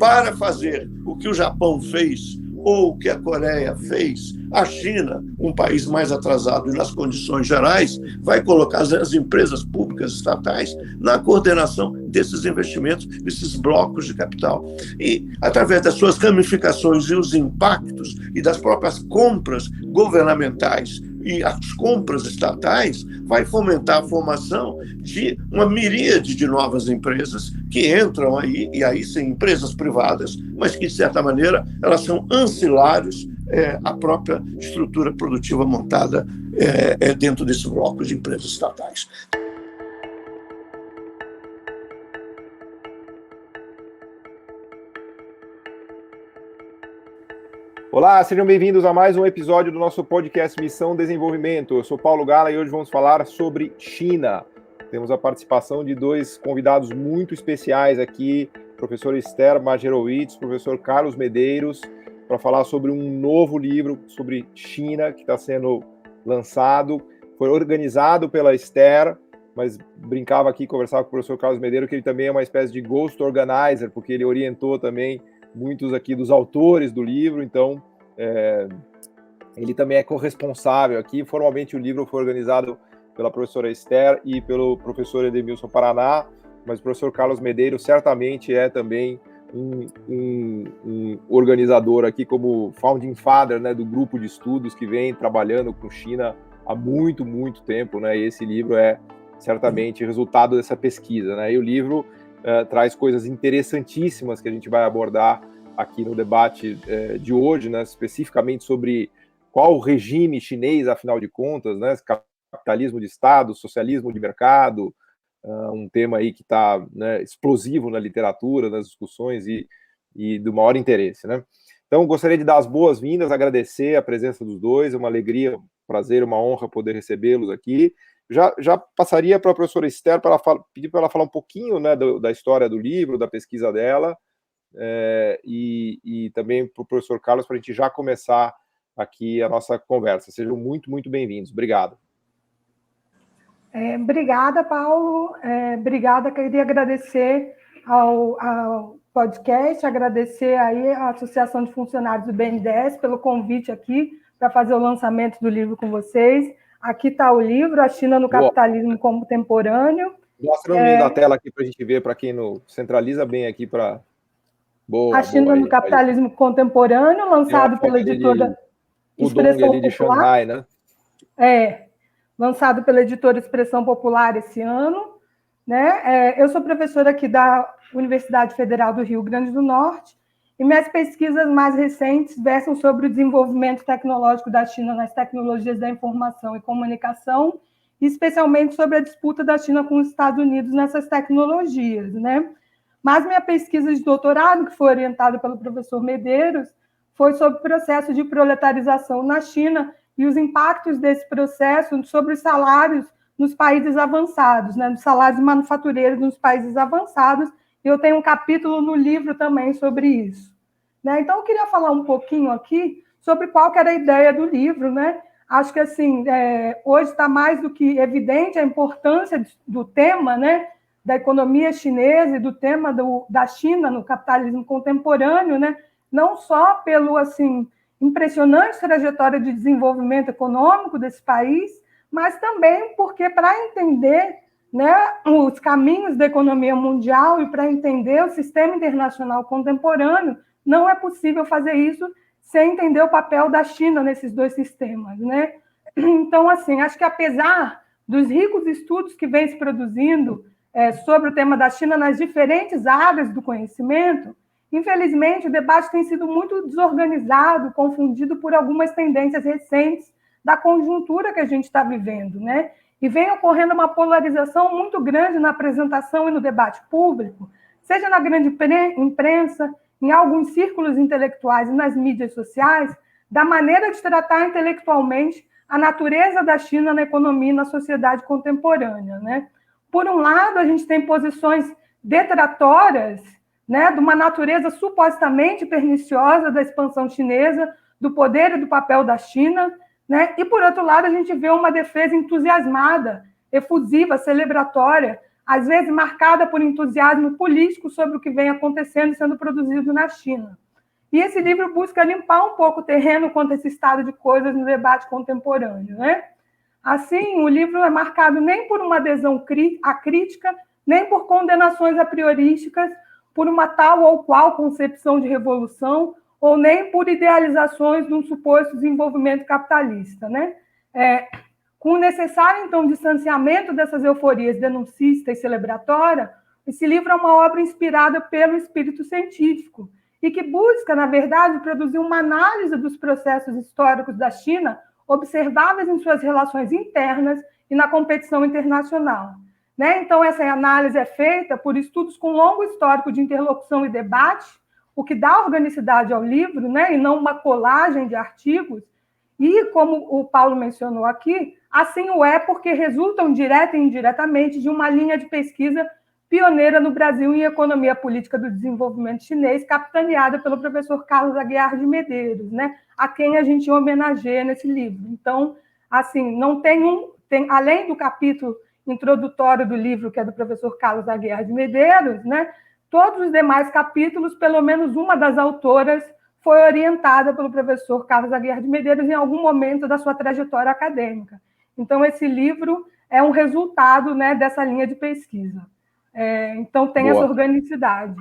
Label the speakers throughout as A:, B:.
A: para fazer o que o Japão fez ou o que a Coreia fez, a China, um país mais atrasado e nas condições gerais, vai colocar as empresas públicas estatais na coordenação desses investimentos, desses blocos de capital. E, através das suas ramificações e os impactos e das próprias compras governamentais e as compras estatais, vai fomentar a formação de uma miríade de novas empresas que entram aí, e aí sim, empresas privadas, mas que, de certa maneira, elas são ancilares à própria estrutura produtiva montada dentro desse bloco de empresas estatais.
B: Olá, sejam bem-vindos a mais um episódio do nosso podcast Missão Desenvolvimento. Eu sou Paulo Gala e hoje vamos falar sobre China. Temos a participação de dois convidados muito especiais aqui, professor Esther Majerowitz, professor Carlos Medeiros, para falar sobre um novo livro sobre China que está sendo lançado. Foi organizado pela Esther, mas brincava aqui, conversava com o professor Carlos Medeiros, que ele também é uma espécie de ghost organizer, porque ele orientou também muitos aqui dos autores do livro, então ele também é corresponsável aqui. Formalmente o livro foi organizado pela professora Esther e pelo professor Edemilson Paraná, mas o professor Carlos Medeiros certamente é também um organizador aqui como founding father, né, do grupo de estudos que vem trabalhando com China há muito, muito tempo, né, e esse livro é certamente resultado dessa pesquisa, né, e o livro traz coisas interessantíssimas que a gente vai abordar aqui no debate de hoje, né, especificamente sobre qual o regime chinês, afinal de contas, né, capitalismo de Estado, socialismo de mercado, um tema aí que está, né, explosivo na literatura, nas discussões e do maior interesse, né. Então, gostaria de dar as boas-vindas, agradecer a presença dos dois, é uma alegria, um prazer, uma honra poder recebê-los aqui. Já passaria para a professora Esther para pedir para ela falar um pouquinho, né, da história do livro, da pesquisa dela, e também para o professor Carlos, para a gente já começar aqui a nossa conversa. Sejam muito, muito bem-vindos. Obrigado.
C: Obrigada, Paulo. Obrigada, queria agradecer ao podcast, agradecer aí à Associação de Funcionários do BNDES pelo convite aqui para fazer o lançamento do livro com vocês. Aqui está o livro, A China no Capitalismo Contemporâneo.
B: Mostra o nível da tela aqui para a gente ver, para quem não centraliza bem aqui para...
C: A China no Capitalismo Contemporâneo, lançado pela editora Expressão
B: Popular. De Xangai, né?
C: Lançado pela editora Expressão Popular esse ano, né? Eu sou professora aqui da Universidade Federal do Rio Grande do Norte e minhas pesquisas mais recentes versam sobre o desenvolvimento tecnológico da China nas tecnologias da informação e comunicação, especialmente sobre a disputa da China com os Estados Unidos nessas tecnologias, né? Mas minha pesquisa de doutorado, que foi orientada pelo professor Medeiros, foi sobre o processo de proletarização na China e os impactos desse processo sobre os salários nos países avançados, né, nos salários manufatureiros nos países avançados, e eu tenho um capítulo no livro também sobre isso. Né? Então, eu queria falar um pouquinho aqui sobre qual que era a ideia do livro. Né? Acho que, assim, hoje está mais do que evidente a importância do tema, né, da economia chinesa e do tema da China no capitalismo contemporâneo, né, não só pelo, assim, impressionante trajetória de desenvolvimento econômico desse país, mas também porque, para entender, né, os caminhos da economia mundial e para entender o sistema internacional contemporâneo, não é possível fazer isso sem entender o papel da China nesses dois sistemas. Né? Então, assim, acho que apesar dos ricos estudos que vêm se produzindo sobre o tema da China nas diferentes áreas do conhecimento, infelizmente, o debate tem sido muito desorganizado, confundido por algumas tendências recentes da conjuntura que a gente está vivendo, né? E vem ocorrendo uma polarização muito grande na apresentação e no debate público, seja na grande imprensa, em alguns círculos intelectuais e nas mídias sociais, da maneira de tratar intelectualmente a natureza da China na economia e na sociedade contemporânea, né? Por um lado, a gente tem posições detratórias, né, de uma natureza supostamente perniciosa da expansão chinesa, do poder e do papel da China, né? E, por outro lado, a gente vê uma defesa entusiasmada, efusiva, celebratória, às vezes marcada por entusiasmo político sobre o que vem acontecendo e sendo produzido na China. E esse livro busca limpar um pouco o terreno contra esse estado de coisas no debate contemporâneo, né? Assim, o livro é marcado nem por uma adesão à crítica, nem por condenações a priorísticas, por uma tal ou qual concepção de revolução, ou nem por idealizações de um suposto desenvolvimento capitalista, né? Com o necessário, então, distanciamento dessas euforias denuncista e celebratória, esse livro é uma obra inspirada pelo espírito científico e que busca, na verdade, produzir uma análise dos processos históricos da China observáveis em suas relações internas e na competição internacional. Né? Então, essa análise é feita por estudos com longo histórico de interlocução e debate, o que dá organicidade ao livro, né? E não uma colagem de artigos. E, como o Paulo mencionou aqui, assim o é porque resultam direta e indiretamente de uma linha de pesquisa pioneira no Brasil em economia política do desenvolvimento chinês, capitaneada pelo professor Carlos Aguiar de Medeiros, né? A quem a gente homenageia nesse livro. Então, assim, não tem além do capítulo introdutório do livro, que é do professor Carlos Aguiar de Medeiros, né? Todos os demais capítulos, pelo menos uma das autoras foi orientada pelo professor Carlos Aguiar de Medeiros em algum momento da sua trajetória acadêmica. Então, esse livro é um resultado, né, dessa linha de pesquisa. Então, tem essa organicidade.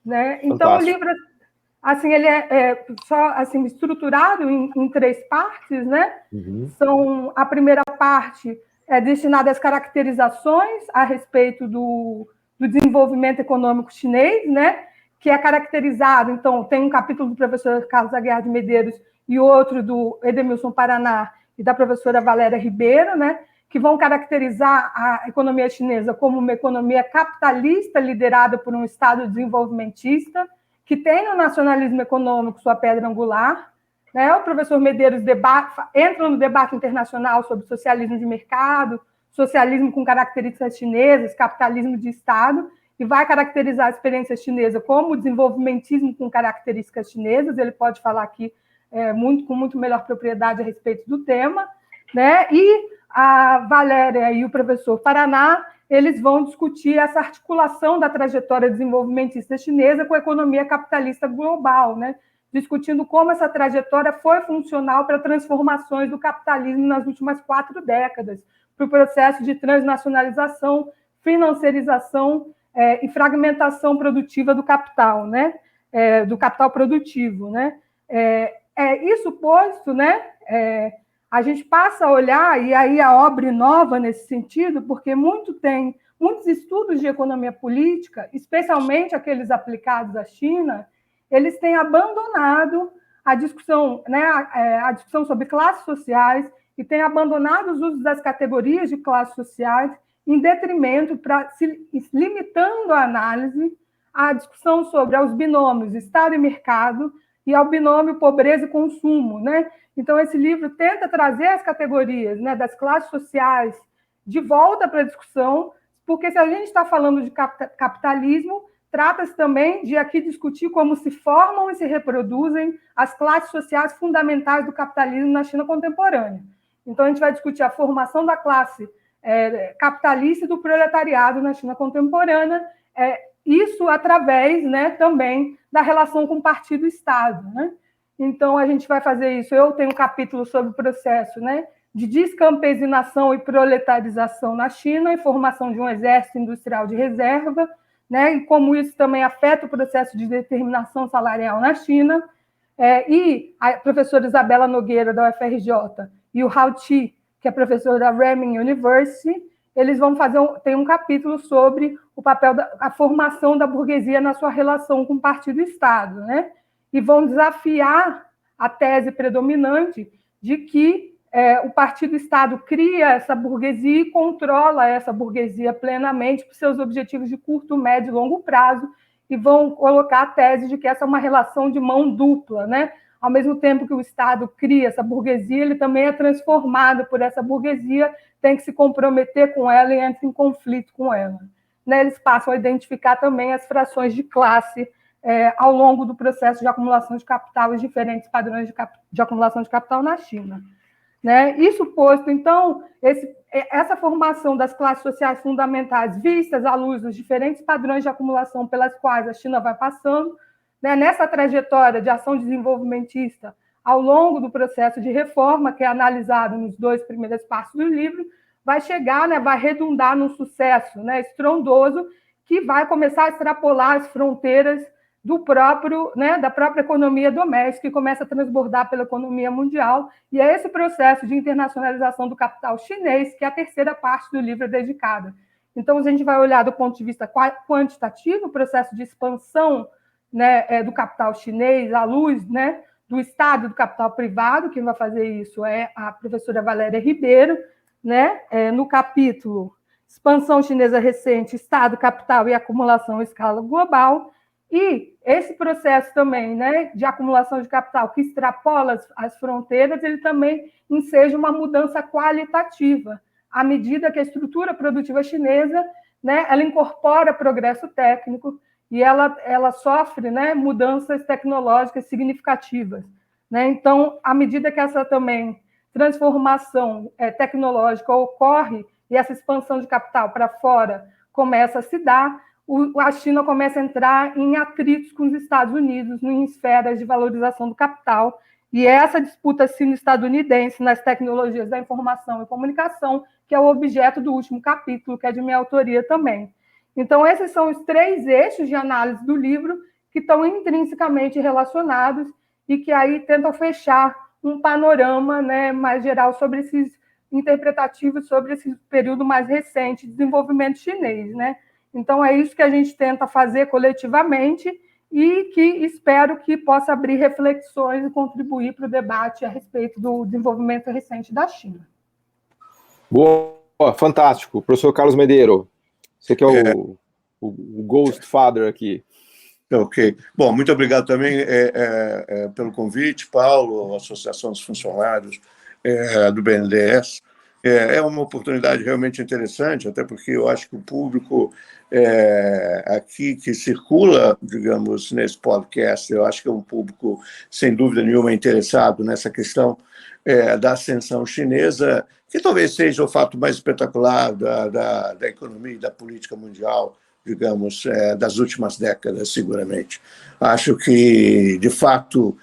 C: Né? Então, o livro, assim, ele é só assim, estruturado em 3 partes. Né? A primeira parte é destinada às caracterizações a respeito do desenvolvimento econômico chinês, né? Que é caracterizado, então, tem um capítulo do professor Carlos Aguiar de Medeiros e outro do Edemilson Paraná e da professora Valéria Ribeiro, né, que vão caracterizar a economia chinesa como uma economia capitalista liderada por um Estado desenvolvimentista, que tem no nacionalismo econômico sua pedra angular. Né? O professor Medeiros entra no debate internacional sobre socialismo de mercado, socialismo com características chinesas, capitalismo de Estado, e vai caracterizar a experiência chinesa como desenvolvimentismo com características chinesas. Ele pode falar aqui com muito melhor propriedade a respeito do tema. Né? E a Valéria e o professor Paraná, eles vão discutir essa articulação da trajetória desenvolvimentista chinesa com a economia capitalista global, né? Discutindo como essa trajetória foi funcional para transformações do capitalismo nas últimas 4 décadas, para o processo de transnacionalização, financiarização e fragmentação produtiva do capital, né? Do capital produtivo. Né? Isso posto, né? A gente passa a olhar, e aí a obra inova nesse sentido, porque muitos estudos de economia política, especialmente aqueles aplicados à China, eles têm abandonado a discussão, né, a discussão sobre classes sociais e têm abandonado os usos das categorias de classes sociais em detrimento, limitando a análise à discussão sobre os binômios Estado e mercado e ao binômio pobreza e consumo. Né? Então, esse livro tenta trazer as categorias, né, das classes sociais de volta para a discussão, porque se a gente está falando de capitalismo, trata-se também de aqui discutir como se formam e se reproduzem as classes sociais fundamentais do capitalismo na China contemporânea. Então, a gente vai discutir a formação da classe capitalista e do proletariado na China contemporânea, isso através, né, também da relação com o partido-Estado. Né? Então, a gente vai fazer isso. Eu tenho um capítulo sobre o processo, né, de descampesinação e proletarização na China e formação de um exército industrial de reserva, né, e como isso também afeta o processo de determinação salarial na China. E a professora Isabela Nogueira, da UFRJ, e o Hao Qi, que é professor da Renmin University, eles vão tem um capítulo sobre o papel da formação da burguesia na sua relação com o partido-Estado, né? E vão desafiar a tese predominante de que o partido-Estado cria essa burguesia e controla essa burguesia plenamente para seus objetivos de curto, médio e longo prazo, e vão colocar a tese de que essa é uma relação de mão dupla, né? Ao mesmo tempo que o Estado cria essa burguesia, ele também é transformado por essa burguesia, tem que se comprometer com ela e entra em conflito com ela. Né? Eles passam a identificar também as frações de classe ao longo do processo de acumulação de capital e diferentes padrões de acumulação de capital na China. né? Isso posto, então, essa formação das classes sociais fundamentais vistas à luz dos diferentes padrões de acumulação pelas quais a China vai passando, né, nessa trajetória de ação desenvolvimentista ao longo do processo de reforma, que é analisado nos 2 primeiros passos do livro, vai chegar, né, vai redundar num sucesso, né, estrondoso, que vai começar a extrapolar as fronteiras da própria economia doméstica, que começa a transbordar pela economia mundial, e é esse processo de internacionalização do capital chinês que a terceira parte do livro é dedicada. Então, a gente vai olhar do ponto de vista quantitativo o processo de expansão, né, do capital chinês à luz, né, do Estado e do capital privado. Quem vai fazer isso é a professora Valéria Ribeiro, né, no capítulo Expansão Chinesa Recente, Estado, Capital e Acumulação em Escala Global. E esse processo também, né, de acumulação de capital que extrapola as fronteiras, ele também enseja uma mudança qualitativa, à medida que a estrutura produtiva chinesa, né, ela incorpora progresso técnico e ela sofre, né, mudanças tecnológicas significativas, né? Então, à medida que essa também transformação tecnológica ocorre e essa expansão de capital para fora começa a se dar, a China começa a entrar em atritos com os Estados Unidos em esferas de valorização do capital, e essa disputa sino-estadunidense nas tecnologias da informação e comunicação, que é o objeto do último capítulo, que é de minha autoria também. Então, esses são os 3 eixos de análise do livro que estão intrinsecamente relacionados e que aí tentam fechar um panorama, né, mais geral sobre esses interpretativos, sobre esse período mais recente de desenvolvimento chinês, né? Então, é isso que a gente tenta fazer coletivamente e que espero que possa abrir reflexões e contribuir para o debate a respeito do desenvolvimento recente da China.
B: Boa, fantástico. Professor Carlos Medeiros, você que é o Ghost Father aqui.
A: Ok. Bom, muito obrigado também pelo convite, Paulo, Associação dos Funcionários do BNDES. É uma oportunidade realmente interessante, até porque eu acho que o público aqui que circula, digamos, nesse podcast, eu acho que é um público, sem dúvida nenhuma, interessado nessa questão da ascensão chinesa, que talvez seja o fato mais espetacular da economia e da política mundial, digamos, das últimas décadas, seguramente. Acho que, de fato,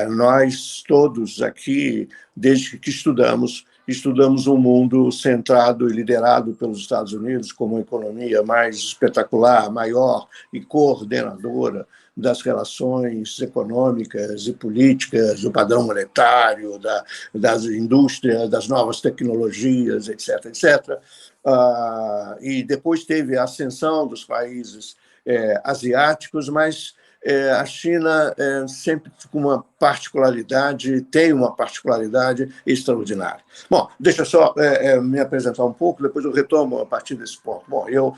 A: nós todos aqui, desde que estudamos um mundo centrado e liderado pelos Estados Unidos como uma economia mais espetacular, maior e coordenadora das relações econômicas e políticas, do padrão monetário, das indústrias, das novas tecnologias, etc., etc. E depois teve a ascensão dos países asiáticos, mas a China sempre com uma particularidade, tem uma particularidade extraordinária. Bom, deixa eu só me apresentar um pouco, depois eu retomo a partir desse ponto. Bom, eu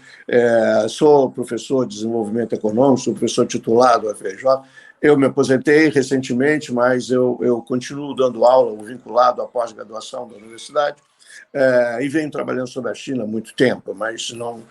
A: sou professor de desenvolvimento econômico, sou professor titular do UFRJ. Eu me aposentei recentemente, mas eu continuo dando aula, vinculado à pós-graduação da universidade, e venho trabalhando sobre a China há muito tempo, mas não,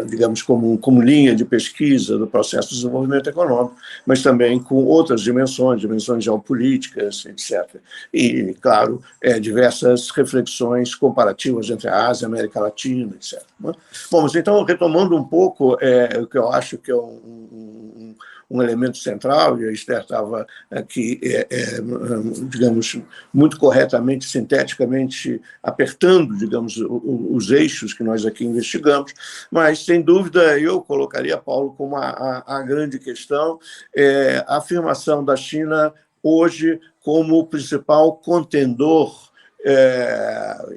A: digamos, como linha de pesquisa do processo de desenvolvimento econômico, mas também com outras dimensões geopolíticas, etc. E, claro, diversas reflexões comparativas entre a Ásia e a América Latina, etc. Bom, mas então, retomando um pouco o que eu acho que é um elemento central, e a Esther estava aqui, digamos, muito corretamente, sinteticamente, apertando, digamos, os eixos que nós aqui investigamos, mas, sem dúvida, eu colocaria, Paulo, como a grande questão, a afirmação da China hoje como o principal contendor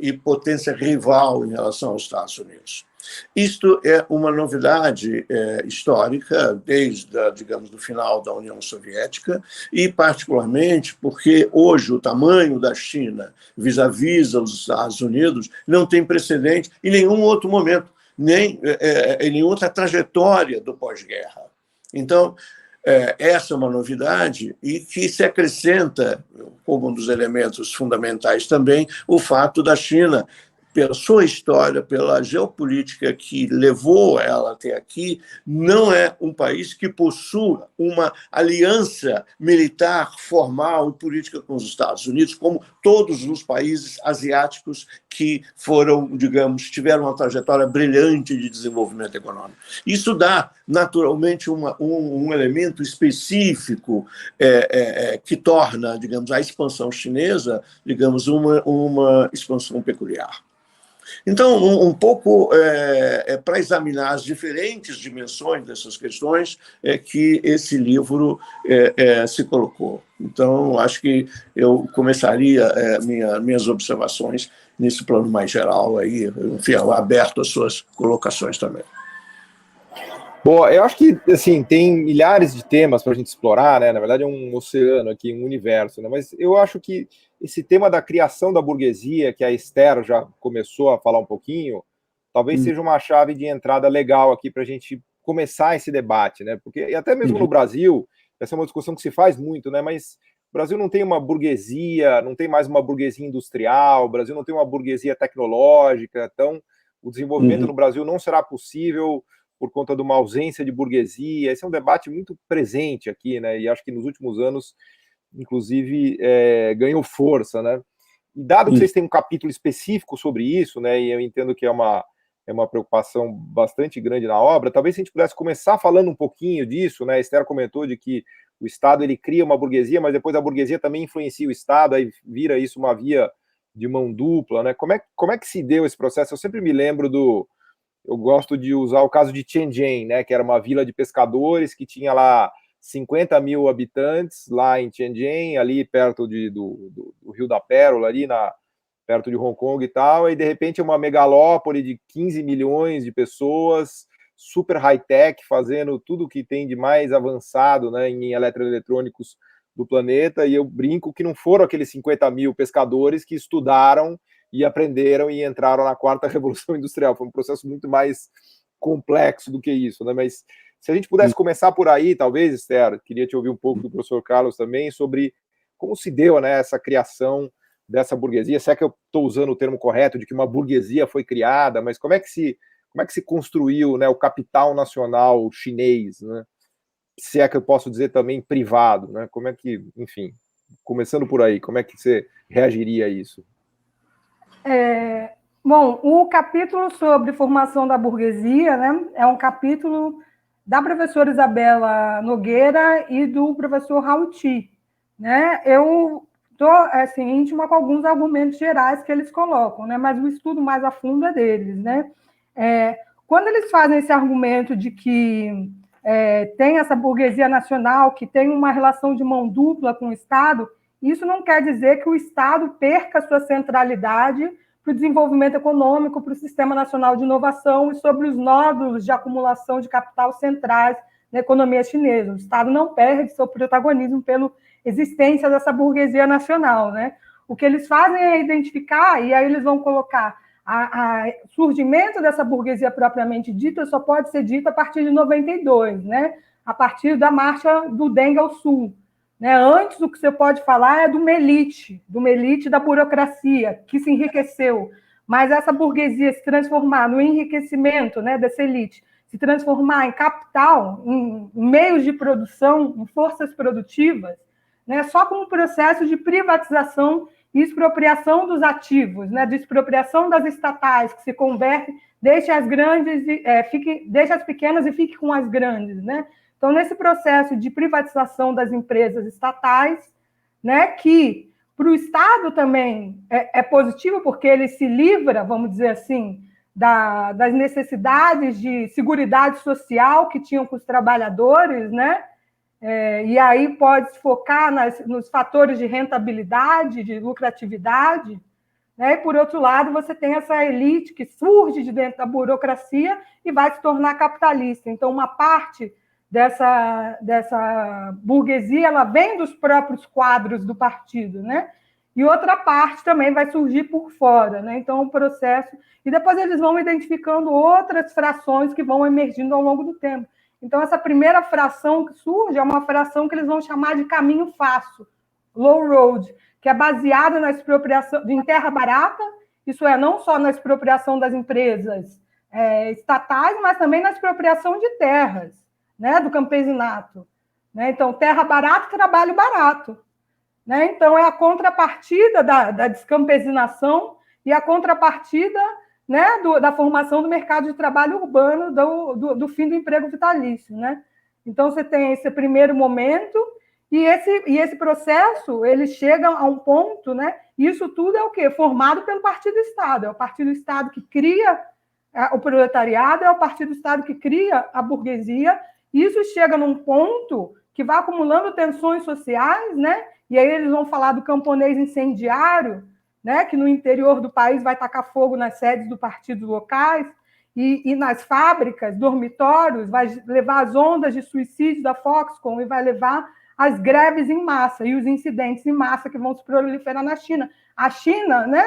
A: e potência rival em relação aos Estados Unidos. Isto é uma novidade histórica desde, digamos, do final da União Soviética e, particularmente, porque hoje o tamanho da China vis-à-vis os Estados Unidos não tem precedente em nenhum outro momento, nem em nenhuma outra trajetória do pós-guerra. Então, essa é uma novidade e que se acrescenta, como um dos elementos fundamentais também, o fato da China, pela sua história, pela geopolítica que levou ela até aqui, não é um país que possua uma aliança militar formal e política com os Estados Unidos, como todos os países asiáticos que foram, digamos, tiveram uma trajetória brilhante de desenvolvimento econômico. Isso dá, naturalmente, um elemento específico que torna, digamos, a expansão chinesa, digamos, uma expansão peculiar. Então, um pouco para examinar as diferentes dimensões dessas questões é que esse livro se colocou. Então, acho que eu começaria minhas observações nesse plano mais geral, aí, enfim, aberto às suas colocações também.
B: Bom, eu acho que assim, tem milhares de temas para a gente explorar, né? Na verdade, é um oceano aqui, um universo, né? Mas eu acho que esse tema da criação da burguesia, que a Esther já começou a falar um pouquinho, talvez seja uma chave de entrada legal aqui para a gente começar esse debate, né? Porque e até mesmo no Brasil, essa é uma discussão que se faz muito, né? Mas o Brasil não tem uma burguesia, não tem mais uma burguesia industrial, o Brasil não tem uma burguesia tecnológica, então o desenvolvimento no Brasil não será possível por conta de uma ausência de burguesia. Esse é um debate muito presente aqui, né? E acho que nos últimos anos, inclusive, ganhou força, né? E dado que vocês têm um capítulo específico sobre isso, né? E eu entendo que é uma preocupação bastante grande na obra, talvez se a gente pudesse começar falando um pouquinho disso, né? A Esther comentou de que o Estado ele cria uma burguesia, mas depois a burguesia também influencia o Estado, aí vira isso uma via de mão dupla, né? Como é que se deu esse processo? Eu sempre me lembro eu gosto de usar o caso de Tianjin, né, que era uma vila de pescadores que tinha lá 50 mil habitantes, lá em Tianjin, ali perto do Rio da Pérola, ali perto de Hong Kong e tal, e de repente uma megalópole de 15 milhões de pessoas, super high-tech, fazendo tudo que tem de mais avançado, né, em eletroeletrônicos do planeta, e eu brinco que não foram aqueles 50 mil pescadores que estudaram e aprenderam e entraram na quarta revolução industrial. Foi um processo muito mais complexo do que isso, né? Mas se a gente pudesse começar por aí, talvez, Esther, queria te ouvir um pouco do professor Carlos também sobre como se deu, né, essa criação dessa burguesia. Se é que eu estou usando o termo correto de que uma burguesia foi criada, mas como é que se construiu, né, o capital nacional chinês, né? Se é que eu posso dizer também privado, né? Como é que, enfim, começando por aí, como é que você reagiria a isso?
C: Bom, o capítulo sobre formação da burguesia, né, é um capítulo da professora Isabela Nogueira e do professor Raul Thi, né? Eu estou assim, íntima com alguns argumentos gerais que eles colocam, né? Mas o estudo mais a fundo é deles, né? Quando eles fazem esse argumento de que tem essa burguesia nacional que tem uma relação de mão dupla com o Estado, isso não quer dizer que o Estado perca sua centralidade para o desenvolvimento econômico, para o Sistema Nacional de Inovação e sobre os nódulos de acumulação de capital centrais na economia chinesa. O Estado não perde seu protagonismo pela existência dessa burguesia nacional, né? O que eles fazem é identificar, e aí eles vão colocar o surgimento dessa burguesia propriamente dita só pode ser dito a partir de 92, né? A partir da marcha do Deng ao Sul. Né? Antes, o que você pode falar é do elite da burocracia, que se enriqueceu. Mas essa burguesia se transformar no enriquecimento, né, dessa elite, se transformar em capital, em meios de produção, em forças produtivas, né, só com o processo de privatização e expropriação dos ativos, né, de expropriação das estatais, que se converte, deixa as grandes, deixa as pequenas e fique com as grandes, né? Então, nesse processo de privatização das empresas estatais, né, que para o Estado também é positivo, porque ele se livra, vamos dizer assim, das necessidades de seguridade social que tinham com os trabalhadores, né? E aí pode se focar nos fatores de rentabilidade, de lucratividade, né? E, por outro lado, você tem essa elite que surge de dentro da burocracia e vai se tornar capitalista. Então, uma parte dessa burguesia, ela vem dos próprios quadros do partido, né? E outra parte também vai surgir por fora, né? Então, o processo... E depois eles vão identificando outras frações que vão emergindo ao longo do tempo. Então, essa primeira fração que surge é uma fração que eles vão chamar de caminho fácil, low road, que é baseada na expropriação em terra barata isso é, não só na expropriação das empresas estatais, mas também na expropriação de terras, né, do campesinato. Né? Então, terra barata, trabalho barato. Né? Então, é a contrapartida da descampesinação e a contrapartida, né, da formação do mercado de trabalho urbano, do fim do emprego vitalício. Né? Então, você tem esse primeiro momento, e esse processo ele chega a um ponto, né? Isso tudo é o quê? Formado pelo Partido-Estado. É o Partido-Estado que cria o proletariado, é o Partido-Estado que cria a burguesia. Isso chega num ponto que vai acumulando tensões sociais, né? E aí eles vão falar do camponês incendiário, né? Que no interior do país vai tacar fogo nas sedes do partido locais e nas fábricas, dormitórios, vai levar as ondas de suicídio da Foxconn e vai levar as greves em massa e os incidentes em massa que vão se proliferar na China. A China, né?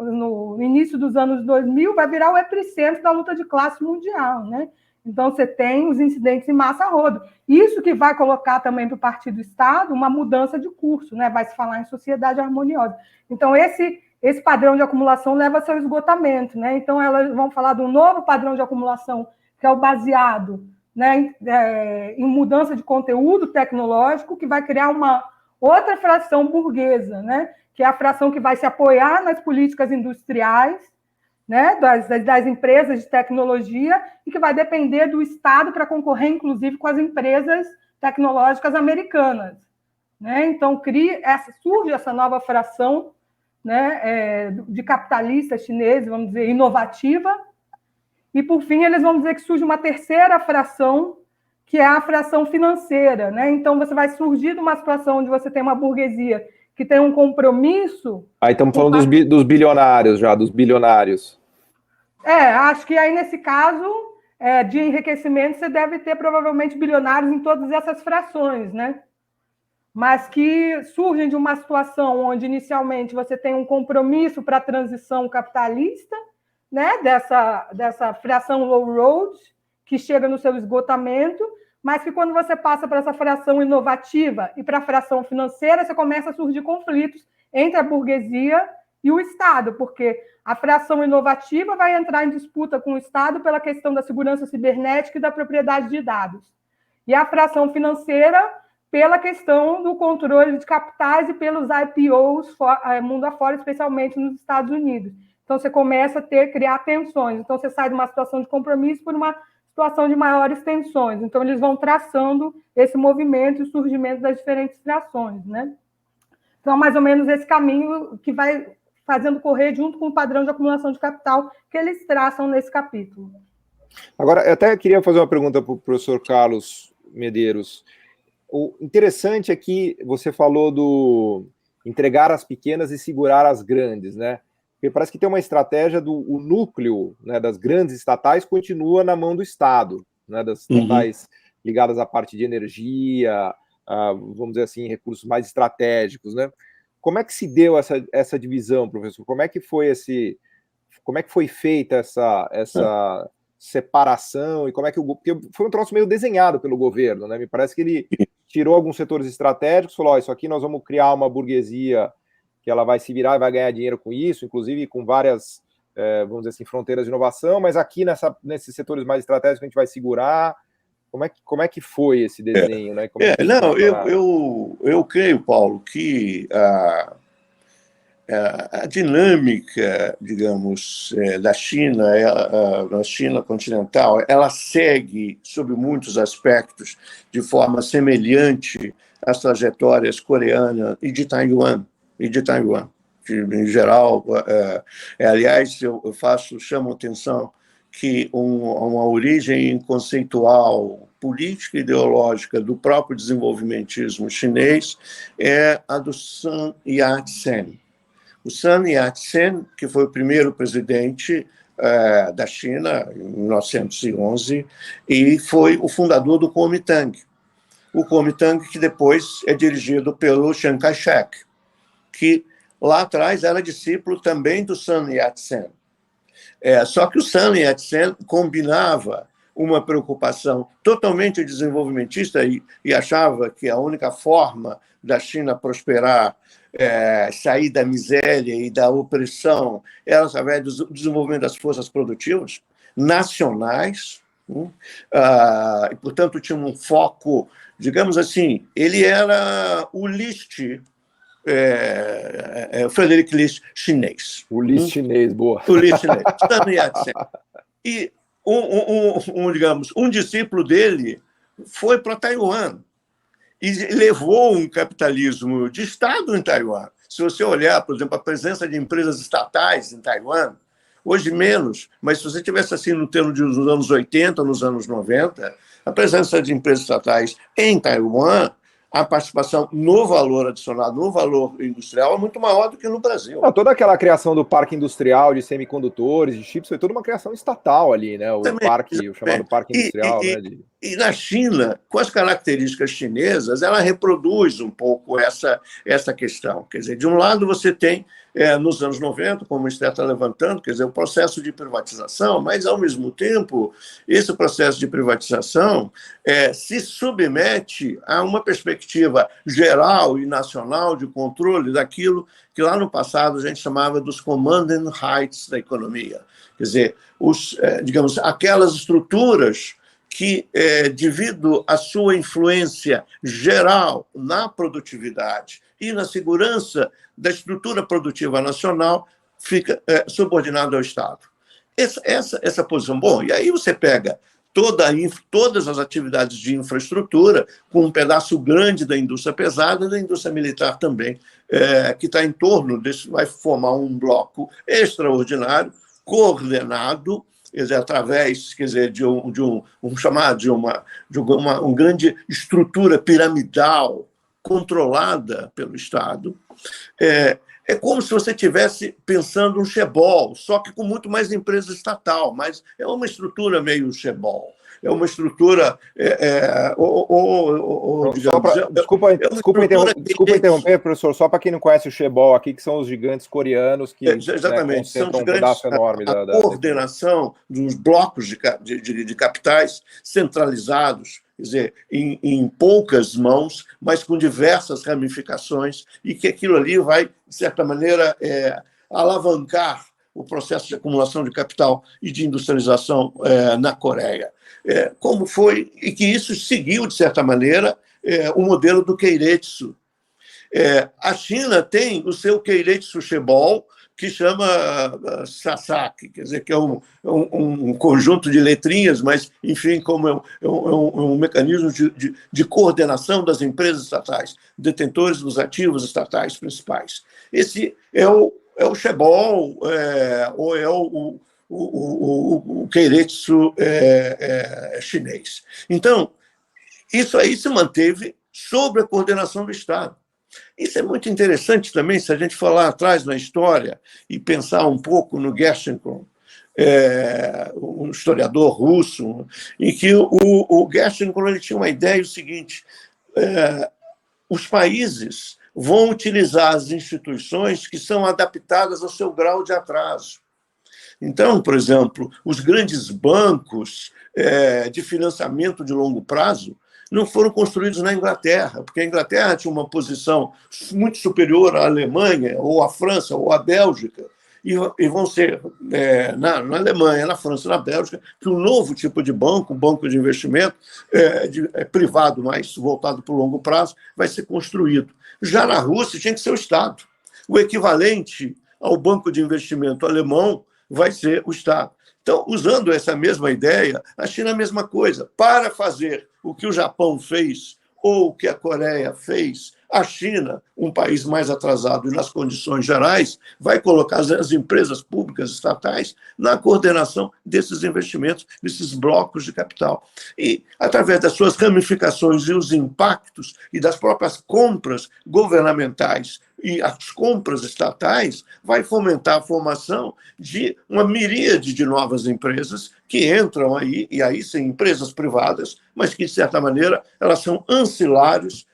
C: No início dos anos 2000, vai virar o epicentro da luta de classe mundial, né? Então, você tem os incidentes em massa a rodo. Isso que vai colocar também para o Partido-Estado uma mudança de curso, né? Vai se falar em sociedade harmoniosa. Então, esse padrão de acumulação leva ao seu esgotamento, né? Então, elas vão falar de um novo padrão de acumulação, que é o baseado, né, em mudança de conteúdo tecnológico, que vai criar uma outra fração burguesa, né? Que é a fração que vai se apoiar nas políticas industriais, né, das empresas de tecnologia, e que vai depender do Estado para concorrer, inclusive, com as empresas tecnológicas americanas. Né? Então, surge essa nova fração, né, de capitalistas chineses, vamos dizer, inovativa, e, por fim, eles vão dizer que surge uma terceira fração, que é a fração financeira. Né? Então, você vai surgir de uma situação onde você tem uma burguesia que tem um compromisso...
B: Aí estamos falando dos bilionários já, dos bilionários.
C: Acho que aí, nesse caso, de enriquecimento, você deve ter, provavelmente, bilionários em todas essas frações, né? Mas que surgem de uma situação onde, inicialmente, você tem um compromisso para a transição capitalista, né? Dessa fração low road, que chega no seu esgotamento, mas que quando você passa para essa fração inovativa e para a fração financeira, você começa a surgir conflitos entre a burguesia e o Estado, porque a fração inovativa vai entrar em disputa com o Estado pela questão da segurança cibernética e da propriedade de dados. E a fração financeira pela questão do controle de capitais e pelos IPOs mundo afora, especialmente nos Estados Unidos. Então, você começa a criar tensões. Então, você sai de uma situação de compromisso por uma situação de maiores tensões. Então, eles vão traçando esse movimento e o surgimento das diferentes frações, né? Então, mais ou menos esse caminho que vai fazendo correr junto com o padrão de acumulação de capital que eles traçam nesse capítulo.
B: Agora, eu até queria fazer uma pergunta para o professor Carlos Medeiros. O interessante é que você falou do entregar as pequenas e segurar as grandes, né? Porque parece que tem uma estratégia o núcleo, né, das grandes estatais continua na mão do Estado, né, das estatais ligadas à parte de energia, vamos dizer assim, recursos mais estratégicos, né? Como é que se deu essa divisão, professor? Como é que foi feita essa separação e como é que porque foi um troço meio desenhado pelo governo, né? Me parece que ele tirou alguns setores estratégicos, falou: isso aqui nós vamos criar uma burguesia que ela vai se virar e vai ganhar dinheiro com isso, inclusive com várias, vamos dizer assim, fronteiras de inovação, mas aqui nesses setores mais estratégicos a gente vai segurar. Como é que foi esse desenho? Né?
A: Eu creio, Paulo, que a dinâmica, digamos, da China, na China continental, ela segue, sob muitos aspectos, de forma semelhante às trajetórias coreana e de Taiwan. Que, em geral, aliás, eu chamo atenção que uma origem conceitual, política e ideológica do próprio desenvolvimentismo chinês é a do Sun Yat-sen. O Sun Yat-sen, que foi o primeiro presidente da China, em 1911, e foi o fundador do Kuomintang. O Kuomintang que depois é dirigido pelo Chiang Kai-shek, que lá atrás era discípulo também do Sun Yat-sen. Só que o Sun Yat-sen combinava uma preocupação totalmente desenvolvimentista e achava que a única forma da China prosperar, sair da miséria e da opressão, era através do desenvolvimento das forças produtivas nacionais, e, portanto, tinha um foco, digamos assim, ele era o List, Frederic List chinês.
B: O List chinês, boa.
A: O List chinês. E digamos, um discípulo dele foi para Taiwan e levou um capitalismo de Estado em Taiwan. Se você olhar, por exemplo, a presença de empresas estatais em Taiwan, hoje menos, mas se você tivesse assim no termo dos anos 80, nos anos 90, a presença de empresas estatais em Taiwan, a participação no valor adicionado, no valor industrial, é muito maior do que no Brasil.
B: Não, toda aquela criação do parque industrial de semicondutores, de chips, foi toda uma criação estatal ali, né? O chamado parque industrial.
A: E na China, com as características chinesas, ela reproduz um pouco essa questão. Quer dizer, de um lado você tem, nos anos 90, como o Esther está levantando, quer dizer, o processo de privatização, mas, ao mesmo tempo, esse processo de privatização se submete a uma perspectiva geral e nacional de controle daquilo que lá no passado a gente chamava dos commanding heights da economia. Quer dizer, digamos, aquelas estruturas que, devido à sua influência geral na produtividade e na segurança da estrutura produtiva nacional, fica subordinado ao Estado. Essa posição. Bom, e aí você pega todas as atividades de infraestrutura, com um pedaço grande da indústria pesada e da indústria militar também, que está em torno desse, vai formar um bloco extraordinário, coordenado, quer dizer, através, quer dizer, de uma grande estrutura piramidal controlada pelo Estado. É como se você estivesse pensando um chaebol, só que com muito mais empresa estatal, mas é uma estrutura meio chaebol. É uma estrutura...
B: Desculpa interromper, professor, só para quem não conhece o chaebol aqui, que são os gigantes coreanos que
A: exatamente,
B: concentram são um pedaço enorme
A: da coordenação dos blocos de capitais centralizados, quer dizer, em poucas mãos, mas com diversas ramificações, e que aquilo ali vai, de certa maneira, alavancar o processo de acumulação de capital e de industrialização na Coreia. Como foi, e que isso seguiu, de certa maneira, o modelo do Keiretsu. A China tem o seu Keiretsu chaebol, que chama Sasaki, quer dizer, que é um conjunto de letrinhas, mas, enfim, como é um mecanismo de coordenação das empresas estatais, detentores dos ativos estatais principais. Esse é o chaebol, ou é o Keiretsu chinês. Então, isso aí se manteve sob a coordenação do Estado. Isso é muito interessante também, se a gente for lá atrás na história e pensar um pouco no Gershon, um historiador russo, em que o Gershon ele tinha uma ideia o seguinte: os países vão utilizar as instituições que são adaptadas ao seu grau de atraso. Então, por exemplo, os grandes bancos de financiamento de longo prazo não foram construídos na Inglaterra, porque a Inglaterra tinha uma posição muito superior à Alemanha, ou à França, ou à Bélgica, e vão ser na Alemanha, na França, na Bélgica, que um novo tipo de banco, banco de investimento privado, mais voltado para o longo prazo, vai ser construído. Já na Rússia tinha que ser o Estado. O equivalente ao banco de investimento alemão vai ser o Estado. Então, usando essa mesma ideia, a China é a mesma coisa. Para fazer o que o Japão fez ou o que a Coreia fez, a China, um país mais atrasado e nas condições gerais, vai colocar as empresas públicas estatais na coordenação desses investimentos, desses blocos de capital. E, através das suas ramificações e os impactos e das próprias compras governamentais e as compras estatais, vai fomentar a formação de uma miríade de novas empresas que entram aí, e aí sim, empresas privadas, mas que, de certa maneira, elas são ancilares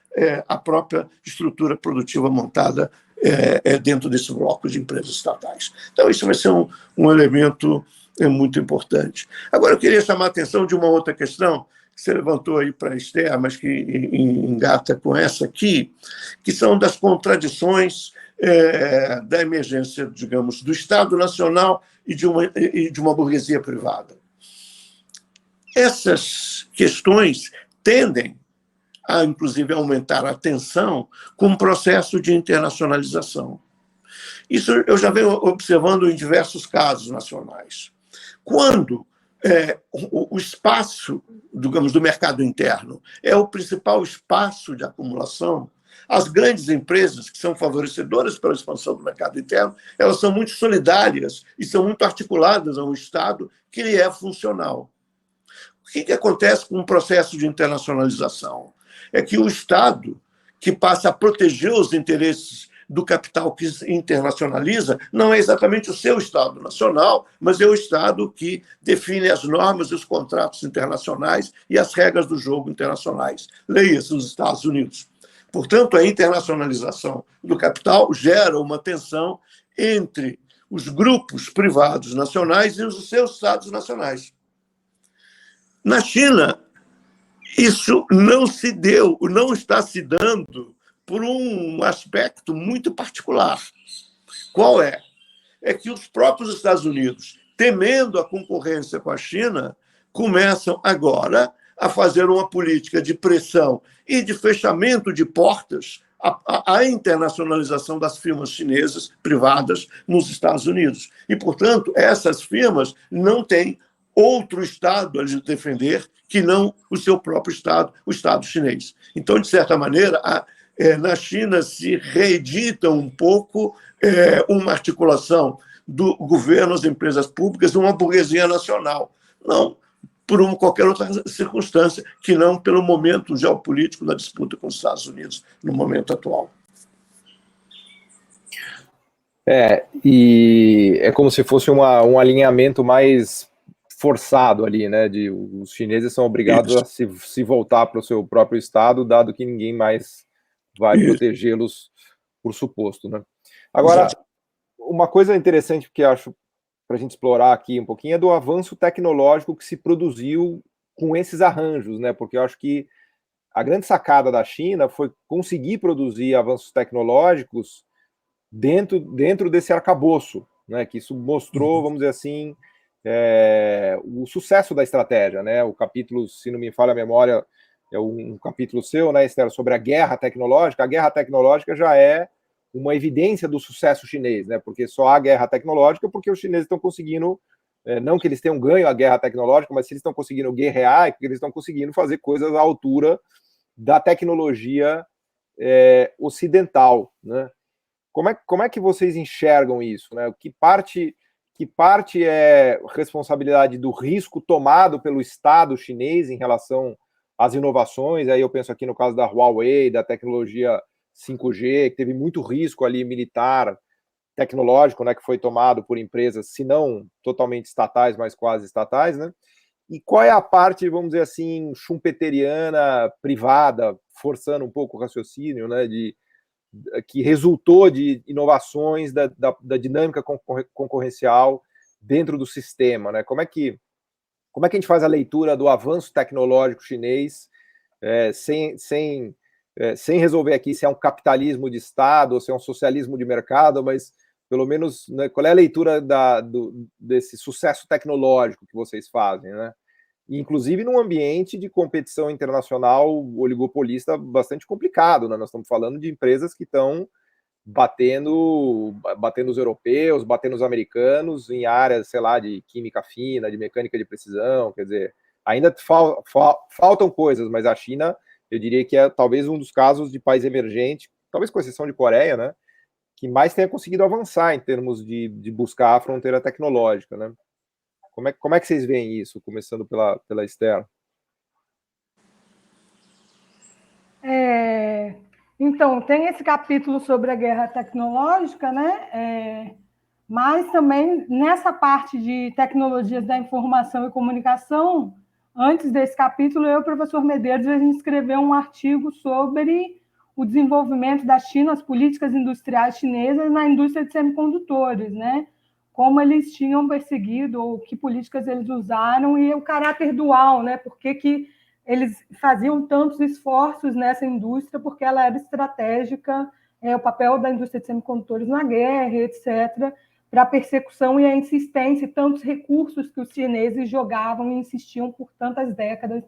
A: à própria estrutura produtiva montada dentro desse bloco de empresas estatais. Então, isso vai ser um elemento é muito importante. Agora, eu queria chamar a atenção de uma outra questão que você levantou aí para a Esther, mas que engata com essa aqui, que são das contradições da emergência, digamos, do Estado Nacional e de uma burguesia privada. Essas questões tendem a, inclusive, aumentar a tensão com o processo de internacionalização. Isso eu já venho observando em diversos casos nacionais. Quando o espaço, digamos, do mercado interno é o principal espaço de acumulação, as grandes empresas que são favorecedoras pela expansão do mercado interno, elas são muito solidárias e são muito articuladas a um Estado que lhe é funcional. O que acontece com o processo de internacionalização? É que o Estado, que passa a proteger os interesses do capital que internacionaliza, não é exatamente o seu Estado nacional, mas é o Estado que define as normas e os contratos internacionais e as regras do jogo internacionais. Leia-se os Estados Unidos. Portanto, a internacionalização do capital gera uma tensão entre os grupos privados nacionais e os seus Estados nacionais. Na China, isso não se deu, não está se dando por um aspecto muito particular. Qual é? É que os próprios Estados Unidos, temendo a concorrência com a China, começam agora a fazer uma política de pressão e de fechamento de portas à internacionalização das firmas chinesas privadas nos Estados Unidos. E, portanto, essas firmas não têm outro Estado a lhes defender que não o seu próprio Estado, o Estado chinês. Então, de certa maneira, na China se reedita um pouco uma articulação do governo, as empresas públicas, uma burguesia nacional. Não por qualquer outra circunstância, que não pelo momento geopolítico da disputa com os Estados Unidos no momento atual.
B: E é como se fosse um alinhamento mais forçado ali, né? Os chineses são obrigados a se voltar para o seu próprio Estado, dado que ninguém mais vai protegê-los por suposto, né? Agora, uma coisa interessante que acho para a gente explorar aqui um pouquinho é do avanço tecnológico que se produziu com esses arranjos, né? Porque eu acho que a grande sacada da China foi conseguir produzir avanços tecnológicos dentro desse arcabouço, né? Que isso mostrou, vamos dizer assim, o sucesso da estratégia, né? O capítulo, se não me falha a memória, é um capítulo seu, né, Esther, sobre a guerra tecnológica. A guerra tecnológica já é uma evidência do sucesso chinês, né? Porque só há guerra tecnológica porque os chineses estão conseguindo, não que eles tenham ganho a guerra tecnológica, mas se eles estão conseguindo guerrear, é porque eles estão conseguindo fazer coisas à altura da tecnologia ocidental, né? Como é que vocês enxergam isso, né? Que parte é responsabilidade do risco tomado pelo Estado chinês em relação às inovações? Aí eu penso aqui no caso da Huawei, da tecnologia 5G, que teve muito risco ali militar, tecnológico, né, que foi tomado por empresas, se não totalmente estatais, mas quase estatais, né? E qual é a parte, vamos dizer assim, schumpeteriana, privada, forçando um pouco o raciocínio, né, que resultou de inovações da dinâmica concorrencial dentro do sistema, né? Como é que a gente faz a leitura do avanço tecnológico chinês sem resolver aqui se é um capitalismo de Estado ou se é um socialismo de mercado, mas pelo menos, né, qual é a leitura desse sucesso tecnológico que vocês fazem, né? Inclusive num ambiente de competição internacional oligopolista bastante complicado, né? Nós estamos falando de empresas que estão batendo os europeus, batendo os americanos em áreas, sei lá, de química fina, de mecânica de precisão, quer dizer, ainda faltam coisas, mas a China, eu diria que é talvez um dos casos de país emergente, talvez com exceção de Coreia, né, que mais tenha conseguido avançar em termos de buscar a fronteira tecnológica, né? Como é que vocês veem isso, começando pela Esther?
C: Então, tem esse capítulo sobre a guerra tecnológica, né? Mas também nessa parte de tecnologias da informação e comunicação, antes desse capítulo, eu e o professor Medeiros, a gente escreveu um artigo sobre o desenvolvimento da China, as políticas industriais chinesas na indústria de semicondutores, né? como eles tinham perseguido, ou que políticas eles usaram, e o caráter dual, né? Por que eles faziam tantos esforços nessa indústria, porque ela era estratégica, o papel da indústria de semicondutores na guerra, etc., para a persecução e a insistência, e tantos recursos que os chineses jogavam e insistiam por tantas décadas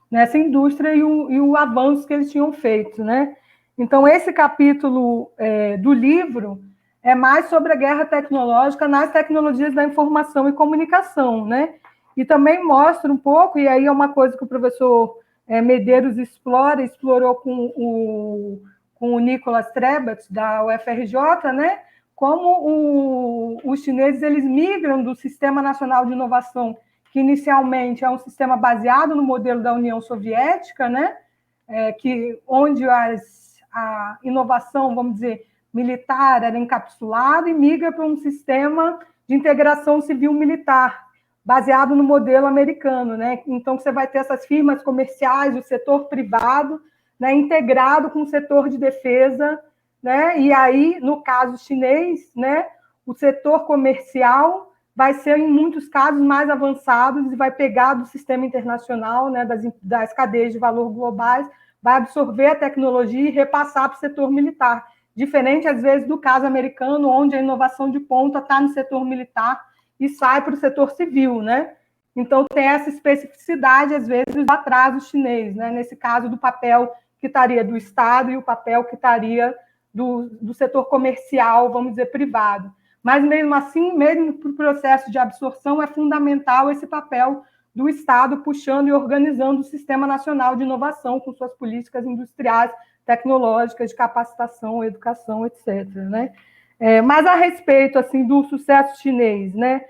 C: nessa indústria e o avanço que eles tinham feito, né? Então, esse capítulo do livro é mais sobre a guerra tecnológica nas tecnologias da informação e comunicação, né? E também mostra um pouco, e aí é uma coisa que o professor Medeiros explorou com o Nicolas Trebet, da UFRJ, né? Como os chineses eles migram do Sistema Nacional de Inovação, que inicialmente é um sistema baseado no modelo da União Soviética, né? Onde a inovação, vamos dizer, militar era encapsulada, e migra para um sistema de integração civil-militar, baseado no modelo americano, né? Então, você vai ter essas firmas comerciais, o setor privado, né, integrado com o setor de defesa, né? E aí, no caso chinês, né, o setor comercial vai ser, em muitos casos, mais avançado e vai pegar do sistema internacional, né, das cadeias de valor globais, vai absorver a tecnologia e repassar para o setor militar. Diferente, às vezes, do caso americano, onde a inovação de ponta está no setor militar e sai para o setor civil, né? Então, tem essa especificidade, às vezes, do atraso chinês, né? Nesse caso, do papel que estaria do Estado e o papel que estaria do setor comercial, vamos dizer, privado. Mas, mesmo assim, mesmo para o processo de absorção, é fundamental esse papel do Estado puxando e organizando o Sistema Nacional de Inovação com suas políticas industriais, tecnológicas, de capacitação, educação, etc., né? Mas a respeito assim, do sucesso chinês, né?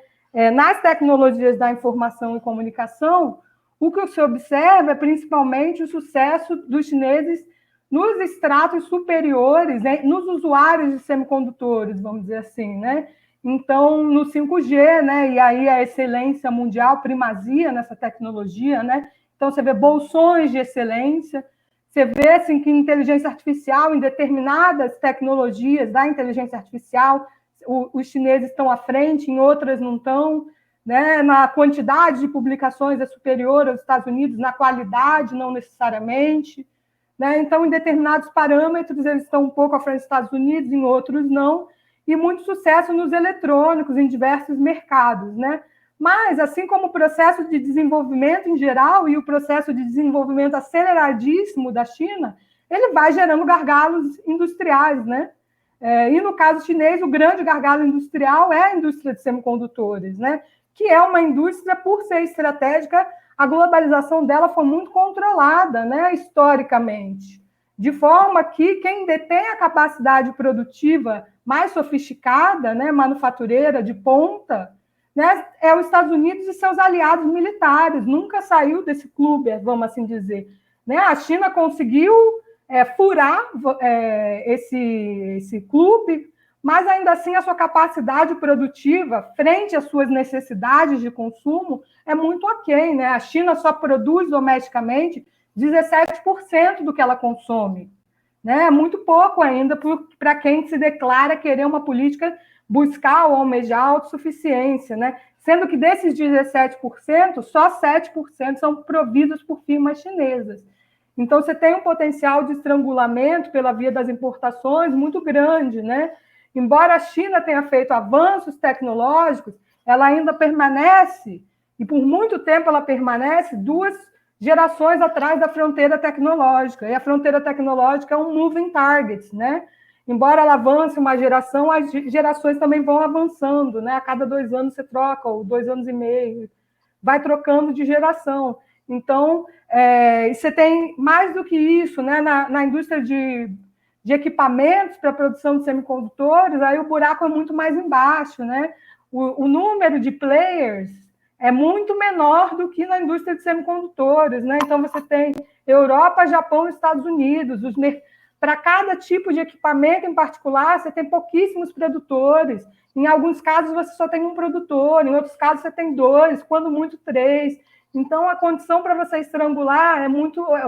C: Nas tecnologias da informação e comunicação, o que se observa é principalmente o sucesso dos chineses nos estratos superiores, né? Nos usuários de semicondutores, vamos dizer assim, né? Então, no 5G, né? E aí a excelência mundial, primazia nessa tecnologia, né? Então, você vê bolsões de excelência, você vê assim, que inteligência artificial, em determinadas tecnologias da inteligência artificial, os chineses estão à frente, em outras não estão, né? Na quantidade de publicações é superior aos Estados Unidos, na qualidade, não necessariamente, né? Então, em determinados parâmetros, eles estão um pouco à frente dos Estados Unidos, em outros não, e muito sucesso nos eletrônicos, em diversos mercados, né? Mas, assim como o processo de desenvolvimento em geral e o processo de desenvolvimento aceleradíssimo da China, ele vai gerando gargalos industriais, né? E no caso chinês, o grande gargalo industrial é a indústria de semicondutores, né? Que é uma indústria, por ser estratégica, a globalização dela foi muito controlada, né, historicamente, de forma que quem detém a capacidade produtiva mais sofisticada, né, manufatureira de ponta, né, é os Estados Unidos e seus aliados militares, nunca saiu desse clube, vamos assim dizer. Né? A China conseguiu furar esse clube, mas ainda assim a sua capacidade produtiva, frente às suas necessidades de consumo, é muito aquém, né? A China só produz domesticamente 17% do que ela consome. Né? É muito pouco ainda para quem se declara querer uma política, buscar ou almejar a autossuficiência, né? Sendo que desses 17%, só 7% são providos por firmas chinesas. Então, você tem um potencial de estrangulamento pela via das importações muito grande, né? Embora a China tenha feito avanços tecnológicos, ela ainda permanece, e por muito tempo ela permanece, 2 gerações atrás da fronteira tecnológica. E a fronteira tecnológica é um moving target, né? Embora ela avance uma geração, as gerações também vão avançando, né? A cada 2 anos você troca, ou 2 anos e meio, vai trocando de geração. Então, você tem mais do que isso, né? Na indústria de equipamentos para a produção de semicondutores, aí o buraco é muito mais embaixo, né? O número de players é muito menor do que na indústria de semicondutores, né? Então, você tem Europa, Japão e Estados Unidos. Para cada tipo de equipamento em particular, você tem pouquíssimos produtores. Em alguns casos, você só tem um produtor, em outros casos, você tem 2, quando muito 3. Então, a condição para você estrangular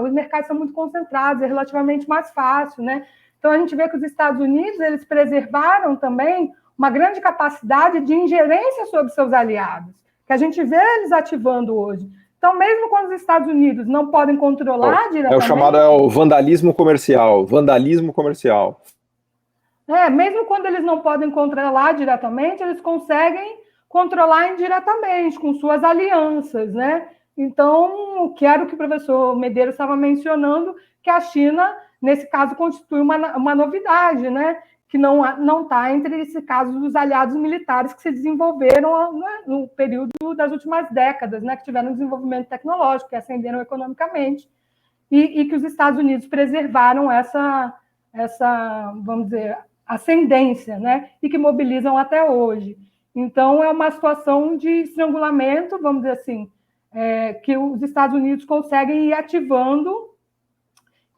C: os mercados são muito concentrados, é relativamente mais fácil, né? Então, a gente vê que os Estados Unidos, eles preservaram também uma grande capacidade de ingerência sobre seus aliados, que a gente vê eles ativando hoje. Então, mesmo quando os Estados Unidos não podem controlar diretamente...
B: É o chamado vandalismo comercial. Vandalismo comercial.
C: Mesmo quando eles não podem controlar diretamente, eles conseguem controlar indiretamente, com suas alianças, né? Então, que era o que o professor Medeiros estava mencionando, que a China, nesse caso, constitui uma novidade, né? Que não está entre esse caso dos aliados militares que se desenvolveram no período das últimas décadas, né? Que tiveram desenvolvimento tecnológico, que ascenderam economicamente, e que os Estados Unidos preservaram essa, vamos dizer, ascendência, né? E que mobilizam até hoje. Então, é uma situação de estrangulamento, vamos dizer assim, que os Estados Unidos conseguem ir ativando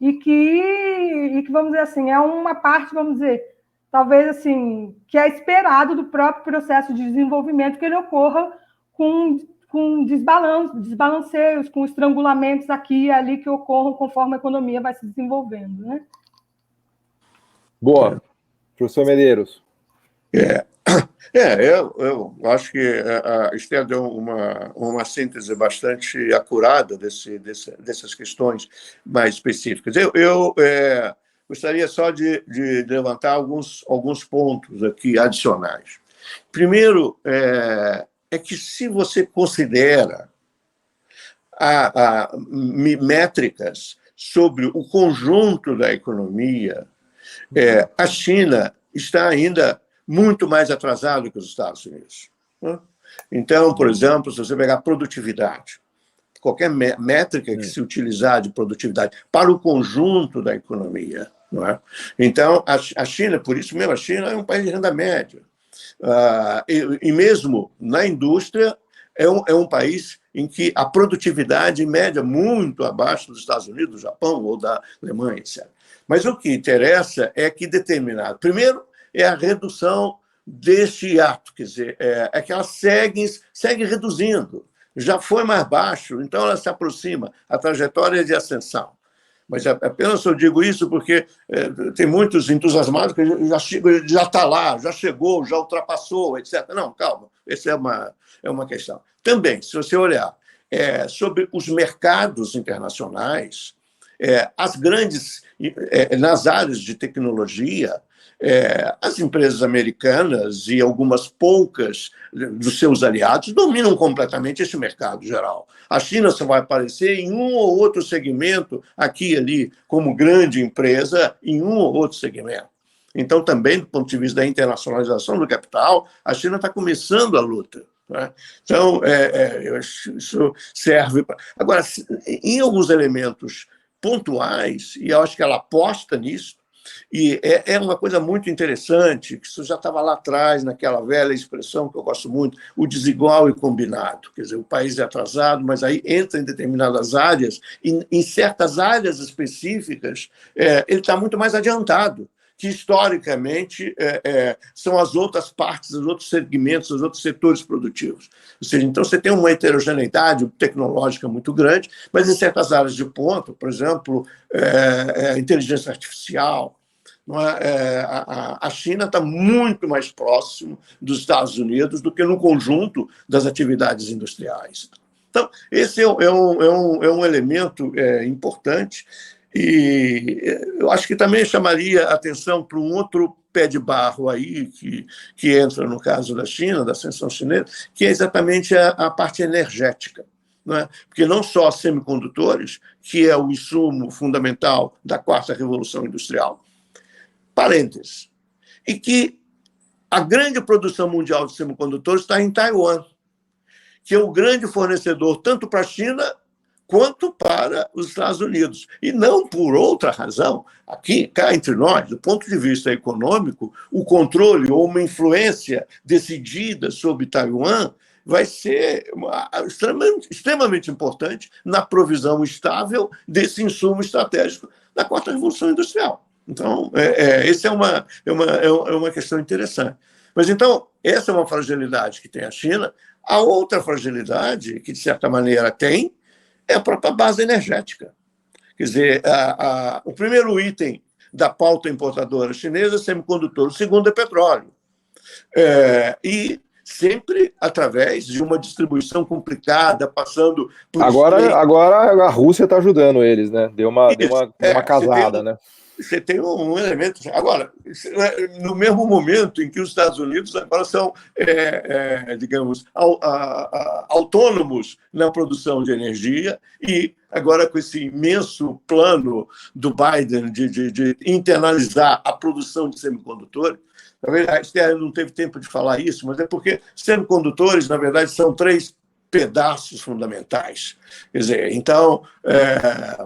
C: e que, vamos dizer assim, é uma parte, vamos dizer, talvez assim, que é esperado do próprio processo de desenvolvimento que ele ocorra com desbalanceios, com estrangulamentos aqui e ali que ocorram conforme a economia vai se desenvolvendo, né?
B: Boa. Professor Medeiros.
A: Eu acho que a Esther deu uma síntese bastante acurada dessas questões mais específicas. Eu gostaria só de levantar alguns pontos aqui adicionais. Primeiro, é que se você considera métricas sobre o conjunto da economia, a China está ainda muito mais atrasado que os Estados Unidos. Então, por exemplo, se você pegar produtividade, qualquer métrica que se utilizar de produtividade para o conjunto da economia, não é? Então, a China, por isso mesmo, a China é um país de renda média. E mesmo na indústria, é um país em que a produtividade média muito abaixo dos Estados Unidos, do Japão ou da Alemanha, etc. Mas o que interessa é que determinado... Primeiro, é a redução deste hiato, quer dizer, é que ela segue reduzindo. Já foi mais baixo, então ela se aproxima, a trajetória é de ascensão. Mas apenas eu digo isso porque tem muitos entusiasmados que já está lá, já chegou, já ultrapassou, etc. Não, calma, essa é uma questão. Também, se você olhar sobre os mercados internacionais, as grandes, nas áreas de tecnologia, as empresas americanas e algumas poucas dos seus aliados dominam completamente esse mercado geral. A China só vai aparecer em um ou outro segmento, aqui e ali, como grande empresa, em um ou outro segmento. Então, também, do ponto de vista da internacionalização do capital, a China está começando a luta. Né? Então, isso serve para... Agora, em alguns elementos pontuais, e eu acho que ela aposta nisso, e é uma coisa muito interessante, que isso já estava lá atrás, naquela velha expressão que eu gosto muito, o desigual e combinado. Quer dizer, o país é atrasado, mas aí entra em determinadas áreas, e em certas áreas específicas, ele está muito mais adiantado, que historicamente são as outras partes, os outros segmentos, os outros setores produtivos. Ou seja, então você tem uma heterogeneidade tecnológica muito grande, mas em certas áreas de ponta, por exemplo, inteligência artificial, não é? A China está muito mais próximo dos Estados Unidos do que no conjunto das atividades industriais. Então, esse é um elemento importante. E eu acho que também chamaria atenção para um outro pé de barro aí, que entra no caso da China, da ascensão chinesa, que é exatamente a parte energética. Não é? Porque não só semicondutores, que é o insumo fundamental da quarta revolução industrial, parênteses, e que a grande produção mundial de semicondutores está em Taiwan, que é o grande fornecedor tanto para a China quanto para os Estados Unidos. E não por outra razão, cá entre nós, do ponto de vista econômico, o controle ou uma influência decidida sobre Taiwan vai ser extremamente importante na provisão estável desse insumo estratégico da quarta revolução industrial. Então, essa é uma questão interessante. Mas, então, essa é uma fragilidade que tem a China. A outra fragilidade, que, de certa maneira, tem, é a própria base energética. Quer dizer, o primeiro item da pauta importadora chinesa é semicondutor, o segundo é petróleo. E sempre através de uma distribuição complicada, passando por...
B: Agora a Rússia está ajudando eles, né? Deu uma casada, né?
A: Você tem um elemento... Agora, no mesmo momento em que os Estados Unidos agora são, digamos, autônomos na produção de energia, e agora com esse imenso plano do Biden de internalizar a produção de semicondutores. A Esther não teve tempo de falar isso, mas é porque semicondutores, na verdade, são 3 pedaços fundamentais. Quer dizer, então,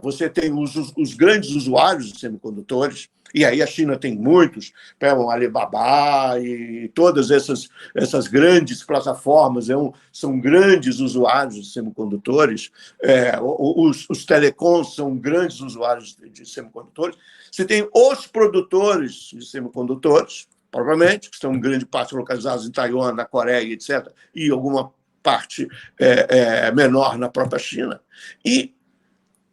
A: você tem os grandes usuários de semicondutores, e aí a China tem muitos, pegam Alibaba e todas essas grandes plataformas são grandes usuários de semicondutores, os telecoms são grandes usuários de semicondutores. Você tem os produtores de semicondutores, provavelmente, que estão em grande parte localizados em Taiwan, na Coreia, etc., e alguma parte menor na própria China, e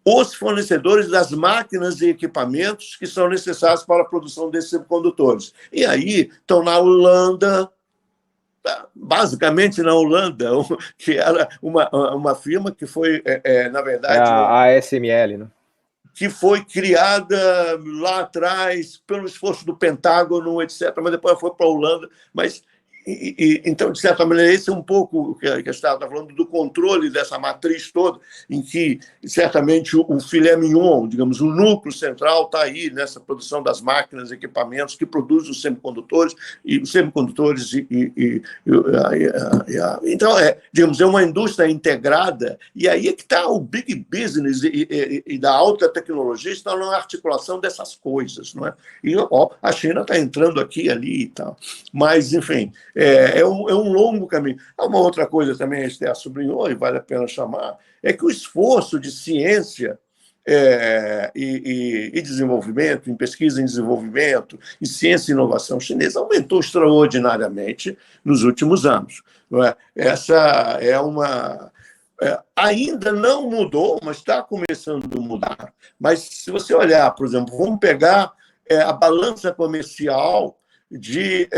A: os fornecedores das máquinas e equipamentos que são necessários para a produção desses semicondutores. E aí estão na Holanda, basicamente na Holanda, que era uma firma que foi, na verdade...
B: a ASML, né?
A: Que foi criada lá atrás pelo esforço do Pentágono, etc., mas depois foi para a Holanda. Então, de certa maneira, esse é um pouco o que a Estela está falando, do controle dessa matriz toda, em que, certamente, o filé mignon, digamos, o núcleo central está aí nessa produção das máquinas e equipamentos que produzem os semicondutores, então, digamos, é uma indústria integrada, e aí é que está o big business e da alta tecnologia, está na articulação dessas coisas, não é? E a China está entrando aqui, ali e tal. Mas, enfim, é um longo caminho. Há uma outra coisa também, a Esther sublinhou, e vale a pena chamar, é que o esforço de ciência e desenvolvimento, em pesquisa em desenvolvimento, e ciência e inovação chinesa aumentou extraordinariamente nos últimos anos. Não é? Essa é uma... ainda não mudou, mas está começando a mudar. Mas, se você olhar, por exemplo, vamos pegar a balança comercial de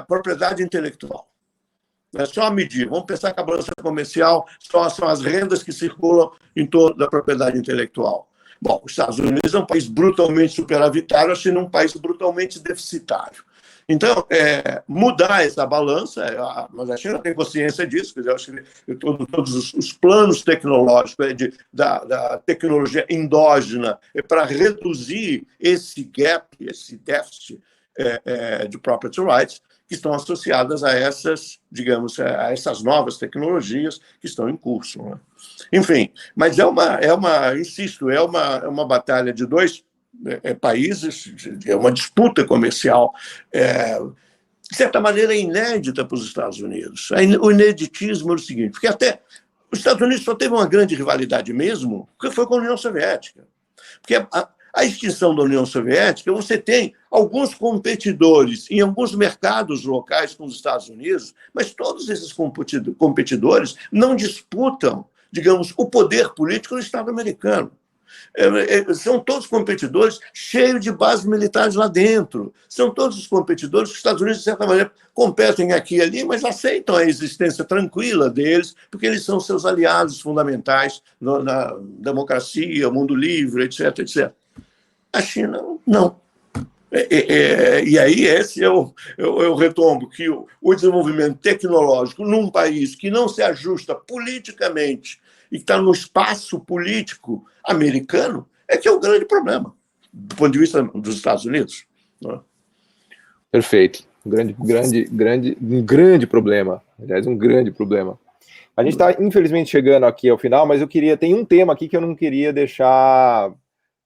A: propriedade intelectual. Não é só medir. Vamos pensar que a balança comercial são as rendas que circulam em torno da propriedade intelectual. Bom, os Estados Unidos é um país brutalmente superavitário, a China é um país brutalmente deficitário. Então, mudar essa balança, mas a China tem consciência disso, quer dizer, eu acho que todos os planos tecnológicos da tecnologia endógena para reduzir esse gap, esse déficit de property rights, que estão associadas a essas, digamos, a essas novas tecnologias que estão em curso. Né? Enfim, mas insisto, é uma batalha de 2 países, é uma disputa comercial, de certa maneira, inédita para os Estados Unidos. O ineditismo é o seguinte, porque até os Estados Unidos só teve uma grande rivalidade mesmo, porque foi com a União Soviética. Porque a extinção da União Soviética, você tem alguns competidores em alguns mercados locais com os Estados Unidos, mas todos esses competidores não disputam, digamos, o poder político do Estado americano. São todos competidores cheios de bases militares lá dentro. São todos os competidores que os Estados Unidos, de certa maneira, competem aqui e ali, mas aceitam a existência tranquila deles, porque eles são seus aliados fundamentais na democracia, mundo livre, etc, etc. A China, não. E aí, esse eu retombo que o desenvolvimento tecnológico num país que não se ajusta politicamente e que está no espaço político americano é que é o grande problema, do ponto de vista dos Estados Unidos. Não é?
B: Perfeito. Um grande problema. Aliás, um grande problema. A gente está, infelizmente, chegando aqui ao final, mas tem um tema aqui que eu não queria deixar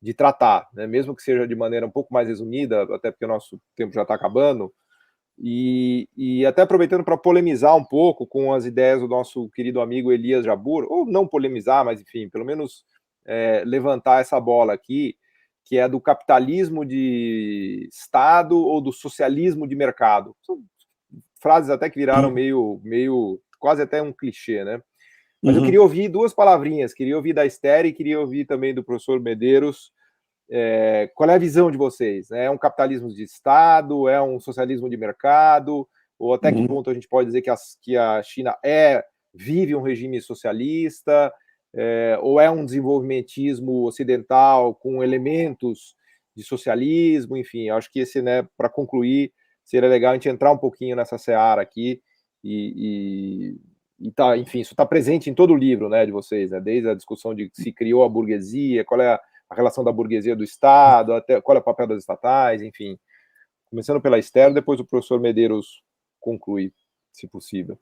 B: de tratar, né? Mesmo que seja de maneira um pouco mais resumida, até porque o nosso tempo já está acabando, e até aproveitando para polemizar um pouco com as ideias do nosso querido amigo Elias Jabbour, ou não polemizar, mas enfim, pelo menos levantar essa bola aqui, que é do capitalismo de Estado ou do socialismo de mercado. São frases até que viraram meio quase até um clichê, né? Mas eu queria ouvir 2 palavrinhas, queria ouvir da Esther e queria ouvir também do professor Medeiros. Qual é a visão de vocês? É um capitalismo de Estado? É um socialismo de mercado? Ou até que ponto a gente pode dizer que a China vive um regime socialista, ou é um desenvolvimentismo ocidental com elementos de socialismo, enfim, acho que esse, né, para concluir, seria legal a gente entrar um pouquinho nessa seara aqui e tá, enfim, isso está presente em todo o livro, né, de vocês, né, desde a discussão de se criou a burguesia, qual é a relação da burguesia do Estado, até qual é o papel das estatais, enfim. Começando pela Esther, depois o professor Medeiros conclui, se possível.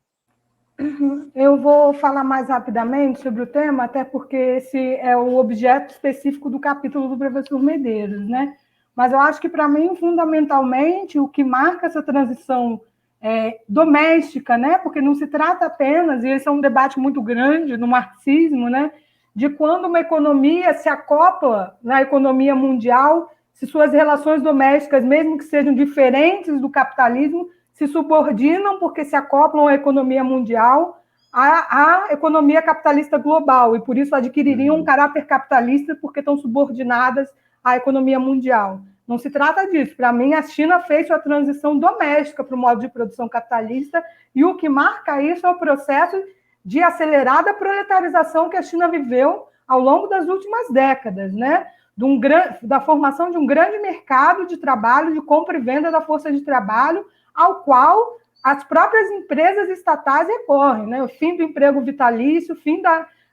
C: Eu vou falar mais rapidamente sobre o tema, até porque esse é o objeto específico do capítulo do professor Medeiros, né? Mas eu acho que, para mim, fundamentalmente, o que marca essa transição doméstica, né? Porque não se trata apenas, e esse é um debate muito grande no marxismo, né? De quando uma economia se acopla na economia mundial, se suas relações domésticas, mesmo que sejam diferentes do capitalismo, se subordinam porque se acoplam à economia mundial, à economia capitalista global, e por isso adquiririam um caráter capitalista porque estão subordinadas à economia mundial. Não se trata disso. Para mim, a China fez sua transição doméstica para o modo de produção capitalista, e o que marca isso é o processo de acelerada proletarização que a China viveu ao longo das últimas décadas, né? Da formação de um grande mercado de trabalho, de compra e venda da força de trabalho, ao qual as próprias empresas estatais recorrem, né? O fim do emprego vitalício,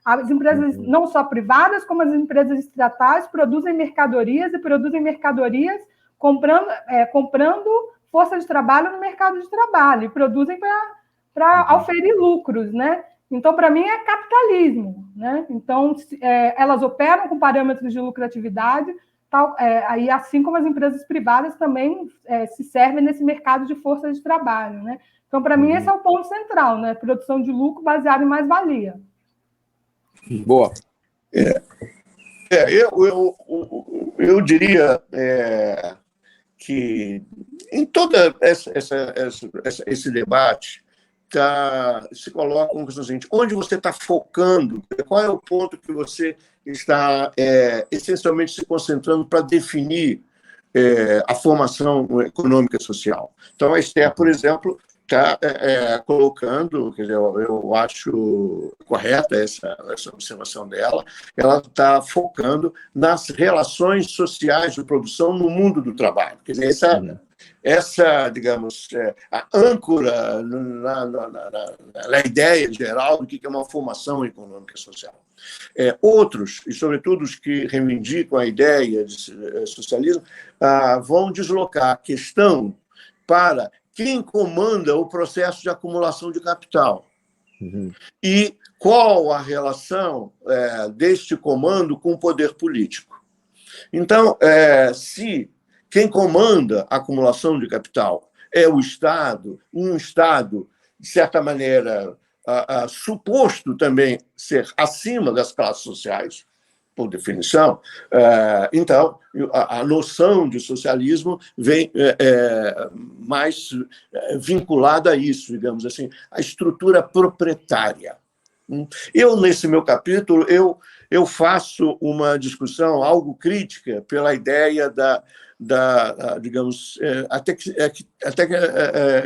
C: as empresas não só privadas, como as empresas estatais produzem mercadorias comprando força de trabalho no mercado de trabalho, e produzem para auferir lucros, né? Então, para mim, é capitalismo, né? Então, elas operam com parâmetros de lucratividade, aí, assim como as empresas privadas também se servem nesse mercado de força de trabalho, né? Então, para mim, esse é o ponto central, né? Produção de lucro baseada em mais-valia.
B: Boa.
A: Eu diria que em toda esse debate se coloca uma questão seguinte: onde você está focando? Qual é o ponto que você está essencialmente se concentrando para definir a formação econômica e social? Então, a Esther, por exemplo, está colocando, quer dizer, eu acho correta essa observação dela, ela está focando nas relações sociais de produção no mundo do trabalho. Quer dizer, essa, digamos, a âncora na ideia geral do que é uma formação econômica e social. Outros, e sobretudo os que reivindicam a ideia de socialismo, vão deslocar a questão para quem comanda o processo de acumulação de capital. E qual a relação deste comando com o poder político. Então, se quem comanda a acumulação de capital é o Estado, um Estado, de certa maneira, suposto também ser acima das classes sociais, por definição, então a noção de socialismo vem mais vinculada a isso, digamos assim, a estrutura proprietária. Eu, nesse meu capítulo, eu faço uma discussão algo crítica pela ideia digamos, até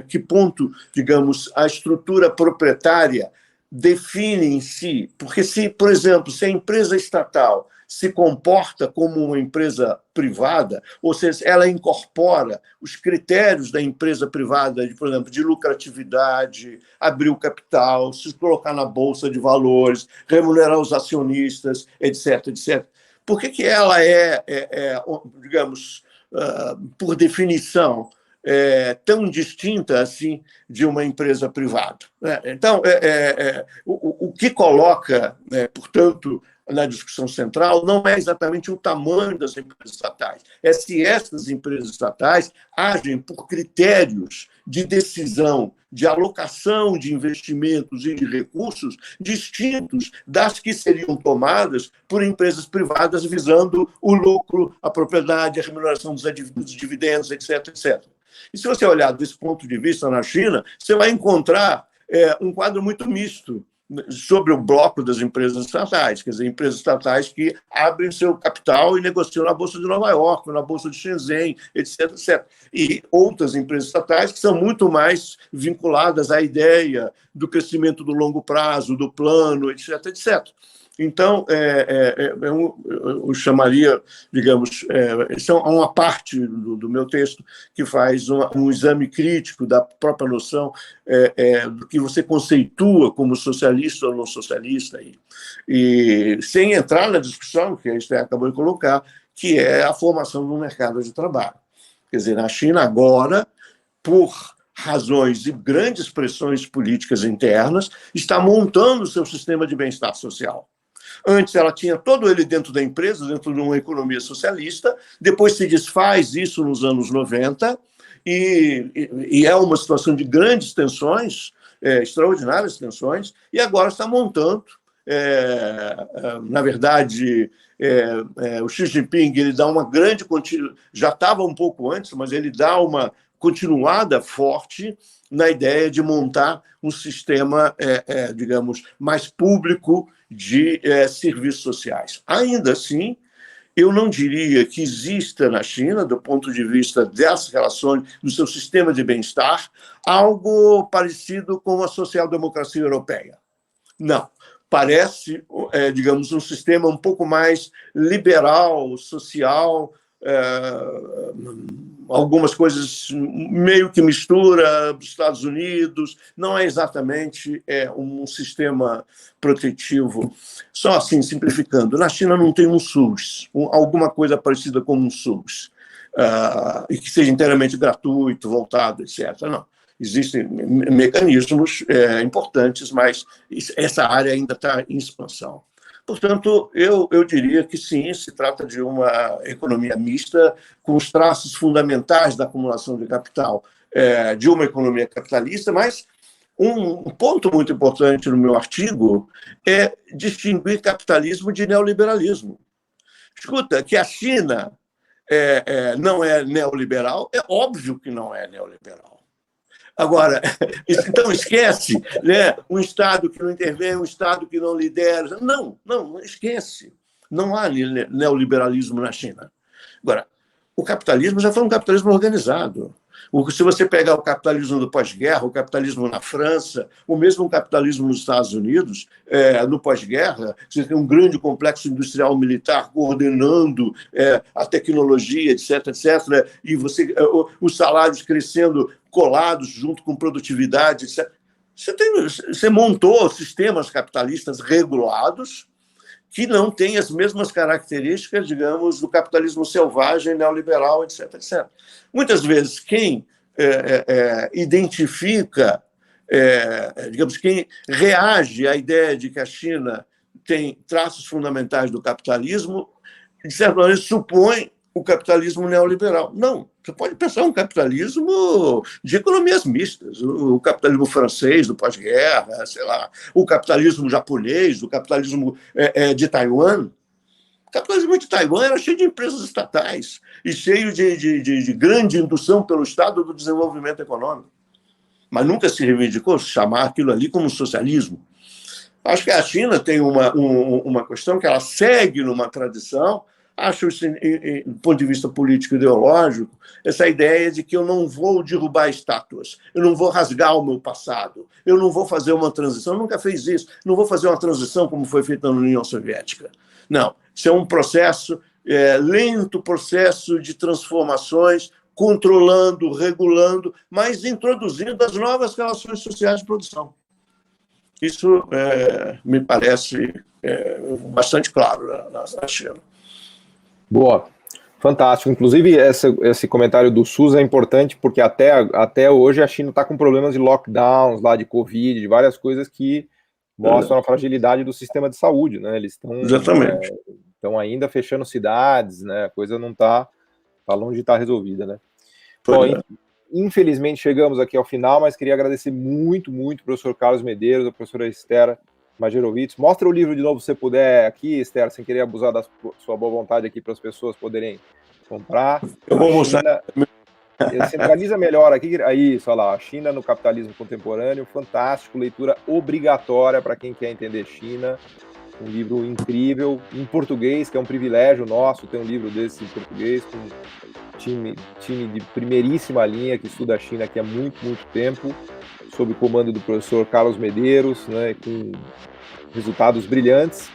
A: que ponto, digamos, a estrutura proprietária define em si, porque se, por exemplo, se a empresa estatal se comporta como uma empresa privada, ou seja, ela incorpora os critérios da empresa privada, por exemplo, de lucratividade, abrir o capital, se colocar na bolsa de valores, remunerar os acionistas, etc., etc. Por que ela digamos, por definição, tão distinta assim de uma empresa privada? Então, o que coloca, portanto, na discussão central não é exatamente o tamanho das empresas estatais, é se essas empresas estatais agem por critérios de decisão, de alocação de investimentos e de recursos distintos das que seriam tomadas por empresas privadas visando o lucro, a propriedade, a remuneração dos dividendos, etc., etc. E se você olhar desse ponto de vista na China, você vai encontrar um quadro muito misto. sobre o bloco das empresas estatais, quer dizer, empresas estatais que abrem seu capital e negociam na Bolsa de Nova York, na Bolsa de Shenzhen, etc, etc. E outras empresas estatais que são muito mais vinculadas à ideia do crescimento do longo prazo, do plano, etc, etc. Então, eu chamaria, digamos, isso é uma parte do meu texto que faz um exame crítico da própria noção do que você conceitua como socialista ou não socialista, e sem entrar na discussão que a Esther acabou de colocar, que é a formação do mercado de trabalho. Quer dizer, na China agora, por razões de grandes pressões políticas internas, está montando o seu sistema de bem-estar social. Antes ela tinha todo ele dentro da empresa, dentro de uma economia socialista, depois se desfaz isso nos anos 90, e é uma situação de grandes tensões, extraordinárias tensões, e agora está montando, na verdade, o Xi Jinping ele dá uma grande, já estava um pouco antes, mas ele dá uma continuada forte na ideia de montar um sistema, digamos, mais público de serviços sociais. Ainda assim, eu não diria que exista na China, do ponto de vista dessas relações, do seu sistema de bem-estar, algo parecido com a social-democracia europeia. Não. Parece, digamos, um sistema um pouco mais liberal, social, algumas coisas meio que mistura dos Estados Unidos, não é exatamente um sistema protetivo. Só assim, simplificando, na China não tem um SUS, alguma coisa parecida com um SUS, e que seja inteiramente gratuito, voltado, etc. Não. Existem mecanismos importantes, mas essa área ainda está em expansão. Portanto, eu diria que sim, se trata de uma economia mista, com os traços fundamentais da acumulação de capital de uma economia capitalista, mas um ponto muito importante no meu artigo é distinguir capitalismo de neoliberalismo. Escuta, que a China não é neoliberal, é óbvio que não é neoliberal. Agora, então esquece, né? Um Estado que não intervém, um Estado que não lidera. Não, esquece. Não há neoliberalismo na China. Agora, o capitalismo já foi um capitalismo organizado. Se você pegar o capitalismo do pós-guerra, o capitalismo na França, o mesmo capitalismo nos Estados Unidos, no pós-guerra, você tem um grande complexo industrial militar coordenando a tecnologia, etc., etc., e os salários crescendo colados junto com produtividade, etc. Você montou sistemas capitalistas regulados que não têm as mesmas características, digamos, do capitalismo selvagem, neoliberal, etc., etc. Muitas vezes, quem identifica, digamos, quem reage à ideia de que a China tem traços fundamentais do capitalismo, de certa maneira, supõe o capitalismo neoliberal. Não, você pode pensar um capitalismo de economias mistas, o capitalismo francês do pós-guerra, sei lá, o capitalismo japonês, o capitalismo de Taiwan. O capitalismo de Taiwan era cheio de empresas estatais e cheio de grande indução pelo Estado do desenvolvimento econômico. Mas nunca se reivindicou chamar aquilo ali como socialismo. Acho que a China tem uma questão que ela segue numa tradição. Acho, do ponto de vista político e ideológico, essa ideia de que eu não vou derrubar estátuas, eu não vou rasgar o meu passado, eu não vou fazer uma transição, eu nunca fiz isso, não vou fazer uma transição como foi feita na União Soviética. Não, isso é um processo, lento processo de transformações, controlando, regulando, mas introduzindo as novas relações sociais de produção. Isso me parece bastante claro na China.
B: Boa, fantástico. Inclusive, esse comentário do SUS é importante porque até hoje a China está com problemas de lockdowns, lá de Covid, de várias coisas que mostram a fragilidade do sistema de saúde, né? Eles estão ainda fechando cidades, né? A coisa não está longe de estar resolvida, né? Bom, infelizmente chegamos aqui ao final, mas queria agradecer muito, muito ao professor Carlos Medeiros, a professora Esther Majerovitz. Mostra o livro de novo, se você puder, aqui, Esther, sem querer abusar da sua boa vontade aqui para as pessoas poderem comprar.
A: Eu vou mostrar.
B: Centraliza melhor aqui, isso, olha lá, a China no capitalismo contemporâneo, fantástico, leitura obrigatória para quem quer entender China, um livro incrível, em português, que é um privilégio nosso ter um livro desse em português, com time de primeiríssima linha que estuda a China aqui há muito, muito tempo, sob o comando do professor Carlos Medeiros, né, com resultados brilhantes.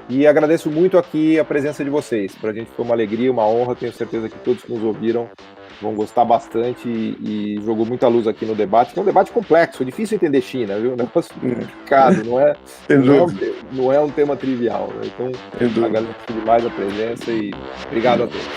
B: E agradeço muito aqui a presença de vocês. Para a gente foi uma alegria, uma honra. Tenho certeza que todos que nos ouviram vão gostar bastante e jogou muita luz aqui no debate. É um debate complexo, é difícil entender China, viu? Um negócio complicado, não é um tema trivial. Né? Então, agradeço demais a presença e obrigado a todos.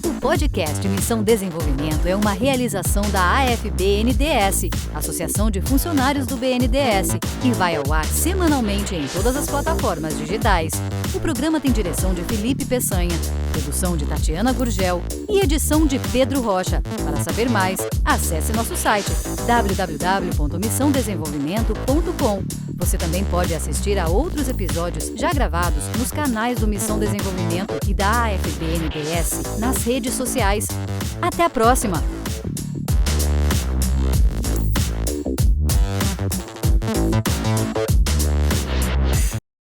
D: O podcast Missão Desenvolvimento é uma realização da AFB-NDS, Associação de Funcionários do BNDES, e vai ao ar semanalmente em todas as plataformas digitais. O programa tem direção de Felipe Peçanha, produção de Tatiana Gurgel e edição de Pedro Rocha. Para saber mais, acesse nosso site www.missãodesenvolvimento.com. Você também pode assistir a outros episódios já gravados nos canais do Missão Desenvolvimento e da AFB-NDS nas redes sociais. Até a próxima!